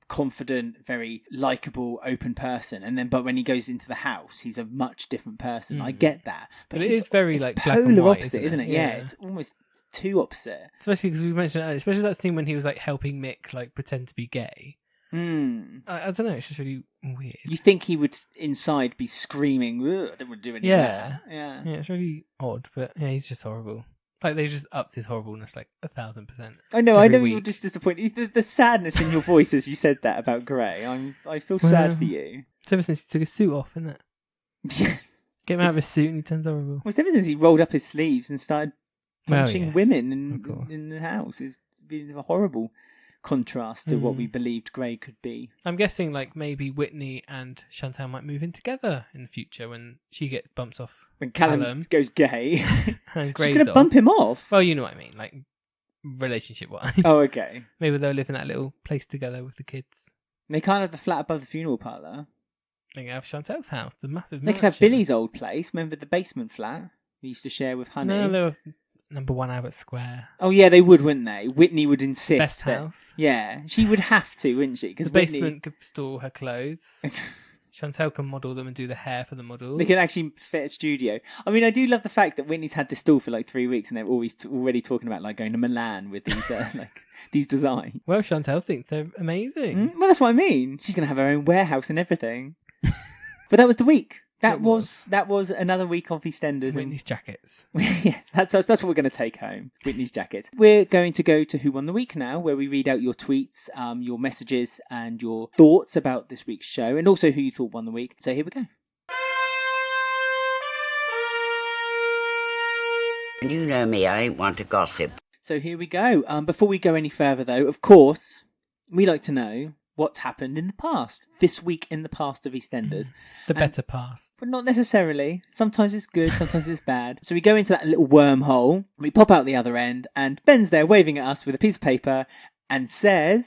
confident, very likable, open person. And then, but when he goes into the house, he's a much different person. I get that, but it is very it's like polar black and white, opposite, isn't it? Yeah, it's almost too opposite. Especially because we mentioned earlier, especially that scene when he was like helping Mick like pretend to be gay. I don't know, it's just really weird. You think he would inside be screaming, "Ugh, I don't want to do any of that." Yeah, it's really odd, but yeah, he's just horrible. Like they just upped his horribleness like 1,000%. I know you're just disappointed. The sadness in your voice as you said that about Gray. I feel sad for you. It's ever since he took his suit off, isn't it? Get him out of his suit and he turns horrible. Well, it's ever since he rolled up his sleeves and started punching women in the house. It's been a horrible contrast to what we believed Gray could be. I'm guessing like maybe Whitney and Chantelle might move in together in the future when she gets bumps off. When Callum goes gay, and Gray's she's gonna bump him off. Well, you know what I mean, like relationship wise. Oh, okay. Maybe they'll live in that little place together with the kids. They can't have the flat above the funeral parlour. They can have Chantelle's house, the massive. They could have Billy's old place. Remember the basement flat we used to share with Honey? No, they were number 1 Albert Square. Oh yeah, they would, wouldn't they? Whitney would insist. Best house. Yeah, she would have to, wouldn't she? Because the basement could store her clothes. Chantelle can model them and do the hair for the model. They can actually fit a studio. I mean, I do love the fact that Whitney's had this stall for like 3 weeks, and they're always already talking about like going to Milan with these these designs. Well, Chantelle thinks they're amazing. Well, that's what I mean. She's gonna have her own warehouse and everything. But that was the week. That was another week of EastEnders. Whitney's jackets. Yeah, that's what we're going to take home. Whitney's jackets. We're going to go to Who Won the Week now, where we read out your tweets, your messages, and your thoughts about this week's show, and also who you thought won the week. So here we go. And you know me, I ain't one to gossip. So here we go. Before we go any further, though, of course, we like to know what's happened in the past. This week in the past of EastEnders. The better past. But not necessarily. Sometimes it's good, sometimes it's bad. So we go into that little wormhole, we pop out the other end, and Ben's there waving at us with a piece of paper and says...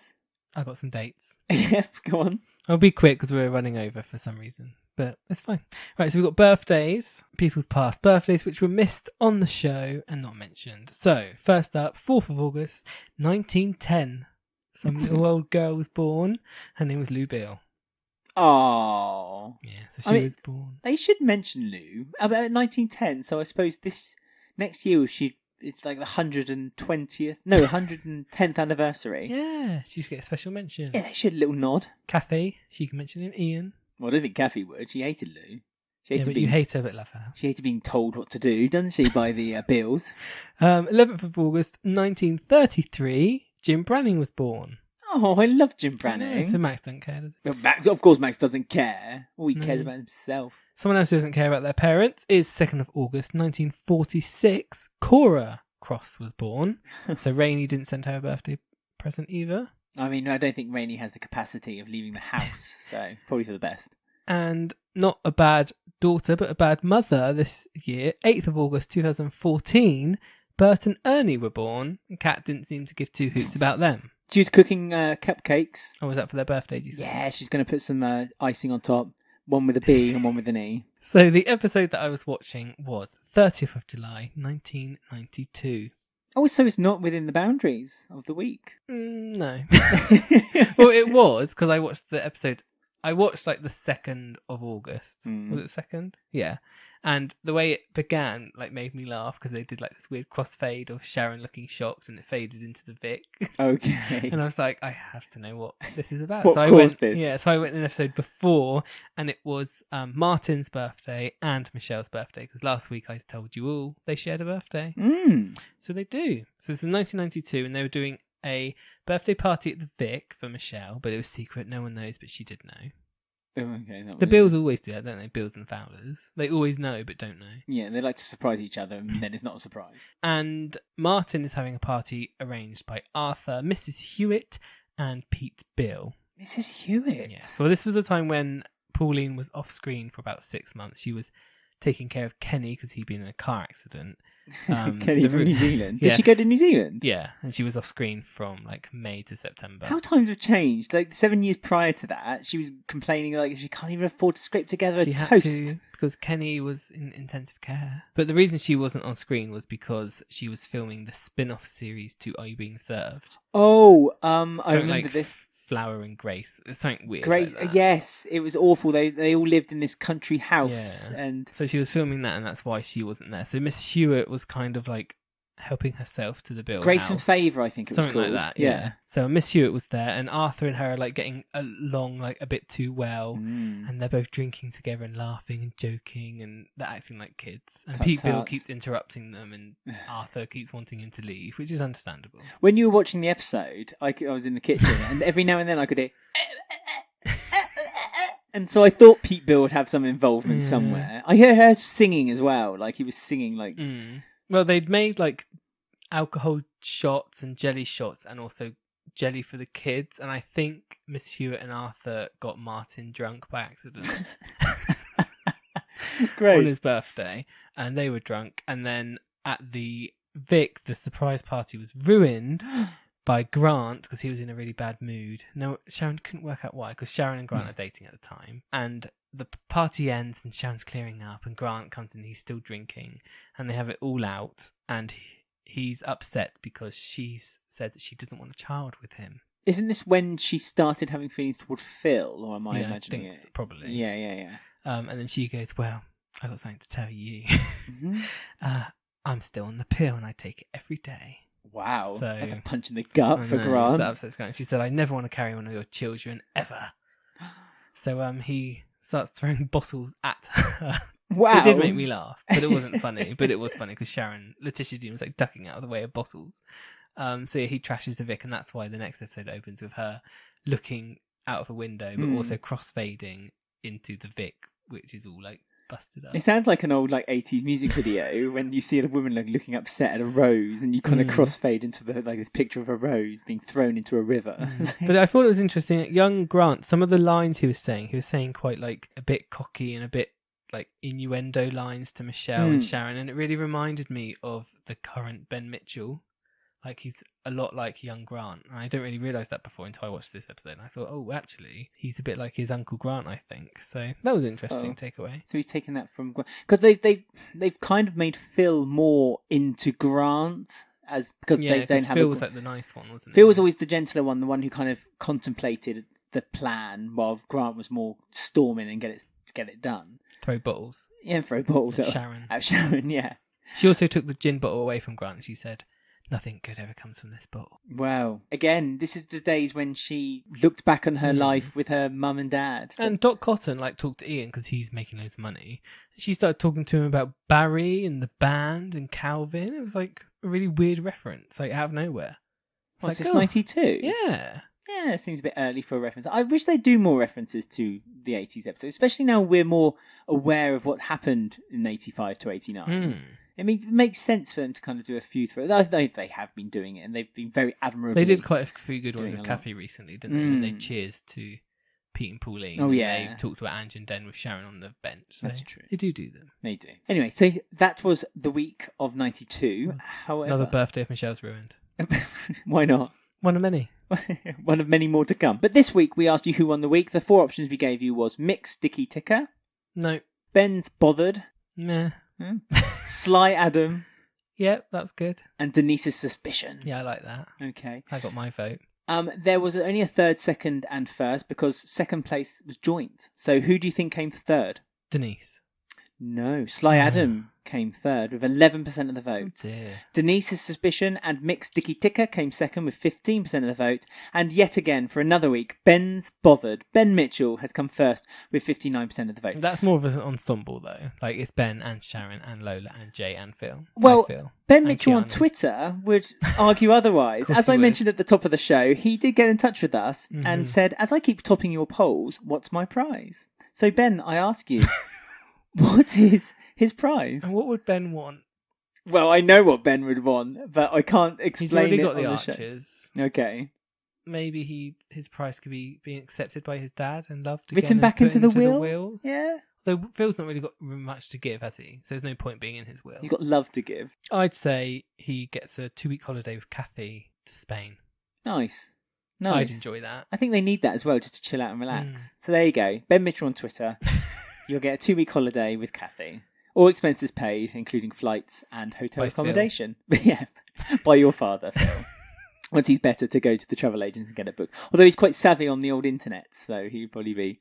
I got some dates. Yeah, go on. I'll be quick because we're running over for some reason. But it's fine. Right, so we've got birthdays, people's past birthdays, which were missed on the show and not mentioned. So, first up, 4th of August, 1910. Some little old girl was born. Her name was Lou Beale. Oh. Yeah, so she was born. They should mention Lou about 1910. So I suppose this next year it's like the 110th anniversary. Yeah, she's get a special mention. Yeah, they should, a little nod. Kathy, she can mention him. Ian. Well, I don't think Kathy would. She hated Lou. You hate her but love her. She hated being told what to do, doesn't she, by the Beals? 11th of August, 1933, Jim Branning was born. Oh, I love Jim Branning. Yeah, so Max doesn't care, does he? Well, of course Max doesn't care. All he cares about himself. Someone else who doesn't care about their parents is 2nd of August, 1946, Cora Cross was born. So Rainey didn't send her a birthday present either. I mean, I don't think Rainey has the capacity of leaving the house, so probably for the best. And not a bad daughter, but a bad mother this year. 8th of August 2014, Bert and Ernie were born, and Kat didn't seem to give two hoots about them. She's cooking cupcakes. Oh, was that for their birthday, do you say? Yeah, she's going to put some icing on top, one with a B and one with an E. So the episode that I was watching was 30th of July, 1992. Oh, so it's not within the boundaries of the week. No. Well, it was, because I watched the episode. I watched like the 2nd of August. Was it 2nd? Yeah. And the way it began like made me laugh because they did like this weird crossfade of Sharon looking shocked and it faded into the Vic. Okay. And I was like, I have to know what this is about. What so I caused went, this? Yeah, so I went an episode before, and it was Martin's birthday and Michelle's birthday because last week I told you all they shared a birthday. So they do. So this is 1992, and they were doing a birthday party at the Vic for Michelle, but it was secret. No one knows, but she did know. Oh, okay. The Bills always do that, don't they? Bills and Fowlers. They always know, but don't know. Yeah, they like to surprise each other, and then it's not a surprise. And Martin is having a party arranged by Arthur, Mrs. Hewitt, and Pete Bill. Mrs. Hewitt? Yes. Well, this was the time when Pauline was off screen for about 6 months. She was taking care of Kenny because he'd been in a car accident. Kenny from New Zealand. Did she go to New Zealand? Yeah, and she was off screen from like May to September. How times have changed. Like 7 years prior to that, she was complaining like she can't even afford to scrape together she a had toast. to because Kenny was in intensive care. But the reason she wasn't on screen was because she was filming the spin-off series to Are You Being Served? Oh, I remember like this. Flower and Grace. It's something weird. Grace, like that. yes, it was awful. They all lived in this country house, Yeah. and So she was filming that, and that's why she wasn't there. So Miss Hewitt was kind of like helping herself to the Bill Grace house. and Favour, I think it was Something called. like that, yeah. So Miss Hewitt was there, and Arthur and her are like getting along like a bit too well, and they're both drinking together and laughing and joking, and they're acting like kids. And Tut Pete Bill tut. keeps interrupting them, and Arthur keeps wanting him to leave, which is understandable. When you were watching the episode, I was in the kitchen, and every now and then I could hear. And so I thought Pete Bill would have some involvement somewhere. I heard her singing as well, like he was singing like. Well, they'd made like alcohol shots and jelly shots, and also jelly for the kids. And I think Miss Hewitt and Arthur got Martin drunk by accident. Great. On his birthday, and they were drunk. And then at the Vic, the surprise party was ruined by Grant because he was in a really bad mood. No, Sharon couldn't work out why, because Sharon and Grant are dating at the time. And the party ends and Sharon's clearing up, and Grant comes in, he's still drinking, and they have it all out, and he's upset because she's said that she doesn't want a child with him. Isn't this when she started having feelings toward Phil, or am I imagining I think it? Probably. Yeah. And then she goes, well, I got something to tell you. I'm still on the pill and I take it every day. Wow, So, that's a punch in the gut for Grant. That upsets Grant. She said, I never want to carry one of your children, ever. So he starts throwing bottles at her. Wow. It did make me laugh, but it wasn't funny. But it was funny because Letitia Dean was like ducking out of the way of bottles. So he trashes the Vic, and that's why the next episode opens with her looking out of a window, but also cross-fading into the Vic, which is all like busted up. It sounds like an old like 80s music video when you see a woman like looking upset at a rose, and you kind of crossfade into the like this picture of a rose being thrown into a river. But I thought it was interesting. Young Grant, some of the lines he was saying quite like a bit cocky and a bit like innuendo lines to Michelle and Sharon, and it really reminded me of the current Ben Mitchell. Like he's a lot like young Grant. And I didn't really realise that before until I watched this episode. And I thought, oh, actually, he's a bit like his Uncle Grant, I think. So that was an interesting takeaway. So he's taken that from Grant, because they've kind of made Phil more into Grant because they don't have. Phil was like the nice one, wasn't he? Phil was always the gentler one, the one who kind of contemplated the plan, while Grant was more storming and get it done. Throw bottles. Yeah, throw bottles at Sharon. At Sharon, yeah. She also took the gin bottle away from Grant and she said, nothing good ever comes from this bottle. Wow. Again, this is the days when she looked back on her life with her mum and dad. And Doc Cotton talked to Ian because he's making loads of money. She started talking to him about Barry and the band and Calvin. It was like a really weird reference, like out of nowhere. What's this, 92? Yeah. Yeah, it seems a bit early for a reference. I wish they'd do more references to the 80s episodes, especially now we're more aware of what happened in 85 to 89. I mean, it makes sense for them to kind of do a few throws. They have been doing it, and they've been very admirable. They did quite a few good ones with Kathy recently, didn't they? When they cheers to Pete and Pauline. Oh, yeah. They talked about Ange and Den with Sharon on the bench. So that's true. They do them. They do. Anyway, so that was the week of 92. However, another birthday of Michelle's ruined. Why not? One of many. One of many more to come. But this week we asked you who won the week. The 4 options we gave you was Mick's Dicky Ticker. No. Ben's Bothered. Meh. Sly Adam. Yep, that's good. And Denise's suspicion. Yeah, I like that. Okay. I got my vote. There was only a third, second, and first because second place was joint. So who do you think came third? Denise. No, Sly Adam came third with 11% of the vote. Oh dear. Denise's suspicion and Mick's Dicky Ticker came second with 15% of the vote. And yet again, for another week, Ben's bothered. Ben Mitchell has come first with 59% of the vote. That's more of an ensemble though. Like it's Ben and Sharon and Lola and Jay and Phil. Well, Phil. Ben And Mitchell on Keanu. Twitter would argue otherwise. course As he I would. mentioned at the top of the show, he did get in touch with us and Mhm. said, as I keep topping your polls, what's my prize? So Ben, I ask you, what is his prize? And what would Ben want? Well, I know what Ben would want, but I can't He's explain already it got on the the show. archers. Okay. Maybe his prize could be being accepted by his dad and loved Written again and back put into the will? Yeah. Though Phil's not really got much to give, has he? So there's no point being in his will. He's got love to give. I'd say he gets a 2-week holiday with Kathy to Spain. Nice. I'd enjoy that. I think they need that as well, just to chill out and relax. Mm. So there you go. Ben Mitchell on Twitter. You'll get a 2-week holiday with Kathy. All expenses paid, including flights and hotel By accommodation. Yeah, by your father, Phil. Once he's better to go to the travel agents and get it booked. Although he's quite savvy on the old internet, so he'd probably be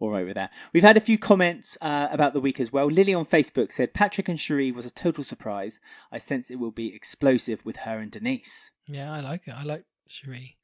all right with that. We've had a few comments about the week as well. Lily on Facebook said, Patrick and Sheree was a total surprise. I sense it will be explosive with her and Denise. Yeah, I like it. I like Sheree.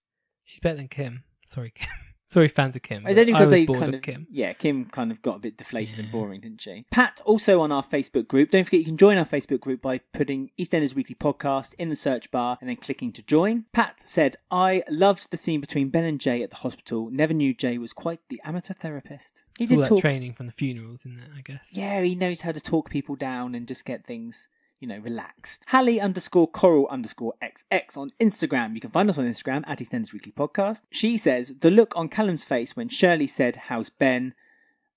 She's better than Kim. Sorry, Kim. Sorry, fans of Kim. It's only I because was they bored kind of of, Kim. yeah, Kim kind of got a bit deflated and Yeah. boring, didn't she? Pat, also on our Facebook group. Don't forget you can join our Facebook group by putting EastEnders Weekly Podcast in the search bar and then clicking to join. Pat said, I loved the scene between Ben and Jay at the hospital. Never knew Jay was quite the amateur therapist. He It's all did that talk. training from the funerals, isn't it, I guess? Yeah, he knows how to talk people down and just get things, relaxed. Hallie_Coral_XX on Instagram. You can find us on Instagram at EastEnders Weekly Podcast. She says, the look on Callum's face when Shirley said, how's Ben?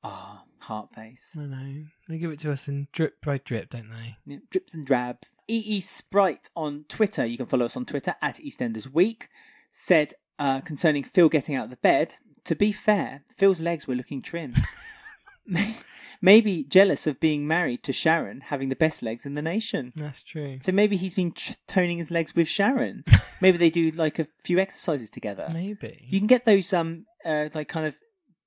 Heart face. I know. They give it to us in drip by drip, don't they? Yeah, drips and drabs. EE Sprite on Twitter. You can follow us on Twitter at EastEnders Week. Said, concerning Phil getting out of the bed, to be fair, Phil's legs were looking trim. Maybe jealous of being married to Sharon, having the best legs in the nation. That's true. So maybe he's been toning his legs with Sharon. Maybe they do like a few exercises together. Maybe. You can get those like kind of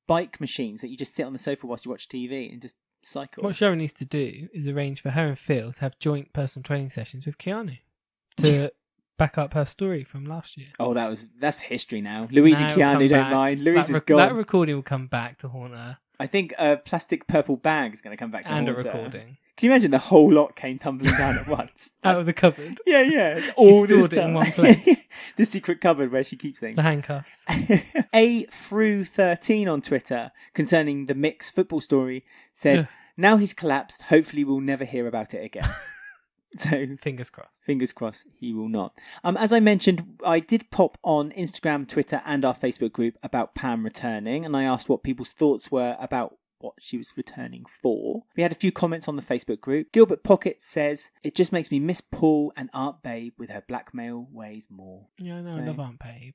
bike machines that you just sit on the sofa whilst you watch TV and just cycle. What Sharon needs to do is arrange for her and Phil to have joint personal training sessions with Keanu to back up her story from last year. Oh, that's history now. Louise Now and it'll Keanu come don't back. mind. Louise is That gone. recording will come back to haunt her. I think a plastic purple bag is going to come back to And a haunt her. recording. Can you imagine the whole lot came tumbling down at once? Out of the cupboard. Yeah. All this stored it in stuff. one place. The secret cupboard where she keeps things. The handcuffs. A13 on Twitter concerning the Mick's football story said, Ugh. now he's collapsed. Hopefully we'll never hear about it again. So Fingers crossed. fingers crossed he will not. As I mentioned, I did pop on Instagram, Twitter and our Facebook group about Pam returning, and I asked what people's thoughts were about what she was returning for. We had a few comments on the Facebook group. Gilbert Pocket says, it just makes me miss Paul and Aunt Babe with her blackmail ways more. Yeah, I know. I love Aunt Babe.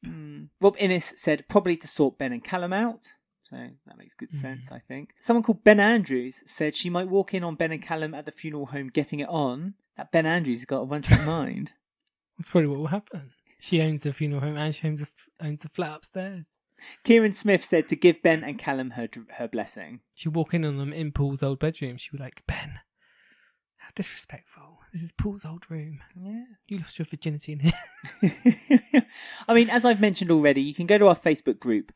Rob Innes said probably to sort Ben and Callum out. So that makes good sense, I think. Someone called Ben Andrews said she might walk in on Ben and Callum at the funeral home getting it on. That Ben Andrews has got a one-track mind. That's probably what will happen. She owns the funeral home and she owns the flat upstairs. Kieran Smith said to give Ben and Callum her blessing. She'd walk in on them in Paul's old bedroom. She'd be like, Ben, how disrespectful. This is Paul's old room. Yeah. You lost your virginity in here. I mean, as I've mentioned already, you can go to our Facebook group,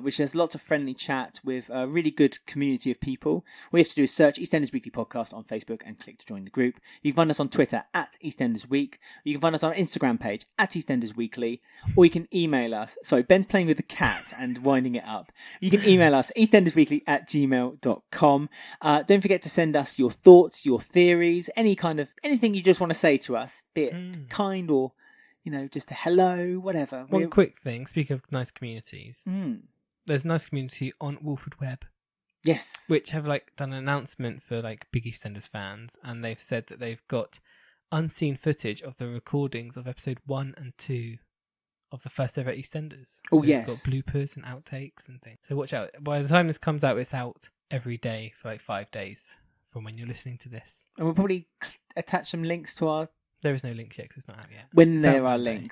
which has lots of friendly chat with a really good community of people. All you have to do is search EastEnders Weekly Podcast on Facebook and click to join the group. You can find us on Twitter at EastEnders Week. You can find us on our Instagram page at EastEnders Weekly, or you can email us. Sorry, Ben's playing with the cat and winding it up. You can email us eastendersweekly@gmail.com. Don't forget to send us your thoughts, your theories, anything you just want to say to us, be it kind or just a hello, whatever. One quick thing, speaking of nice communities, there's a nice community on Wolford Web. Yes. Which have done an announcement for Big EastEnders fans, and they've said that they've got unseen footage of the recordings of episode 1 and 2 of the first ever EastEnders. Oh, so yes. It's got bloopers and outtakes and things. So watch out. By the time this comes out, it's out every day for 5 days from when you're listening to this. And we'll probably attach some links to our There is no links yet because it's not out yet. When It's there out are Monday.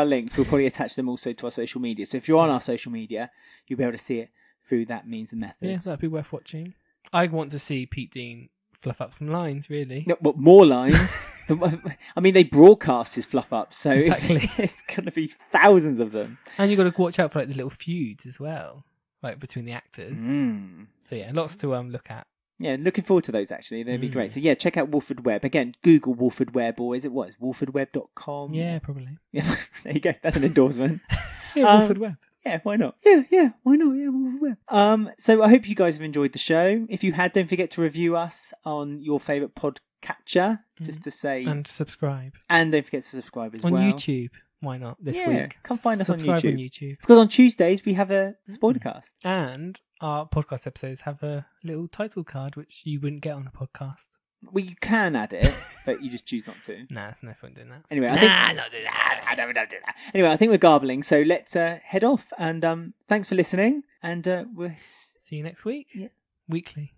links, we'll probably attach them also to our social media. So if you're on our social media, you'll be able to see it through that means and methods. Yeah, that'd be worth watching. I want to see Pete Dean fluff up some lines, really. No, but more lines. I mean, they broadcast his fluff up, so Exactly. it's going to be thousands of them. And you've got to watch out for like the little feuds as well, like between the actors. So yeah, lots to look at. Yeah, looking forward to those actually. They'd be great. So yeah, check out Wolford Web. Again, Google Wolford Web, or is it what? It's wolfordweb.com? Yeah, probably. Yeah, there you go. That's an endorsement. Yeah, Wolford Web. Yeah, why not? Yeah, why not? Yeah, Wolford Web. So I hope you guys have enjoyed the show. If you had, don't forget to review us on your favourite podcatcher, just to say. And subscribe. And don't forget to subscribe as well. On YouTube. Why not this week? Come find us Subscribe on on YouTube. Because on Tuesdays we have a spoilercast. And our podcast episodes have a little title card which you wouldn't get on a podcast. Well, you can add it, but you just choose not to. Nah, no fun doing that. Anyway, I think not do that. I don't do that. Anyway, I think we're garbling, so let's head off. And thanks for listening. And we'll See you next week. Yeah. Weekly.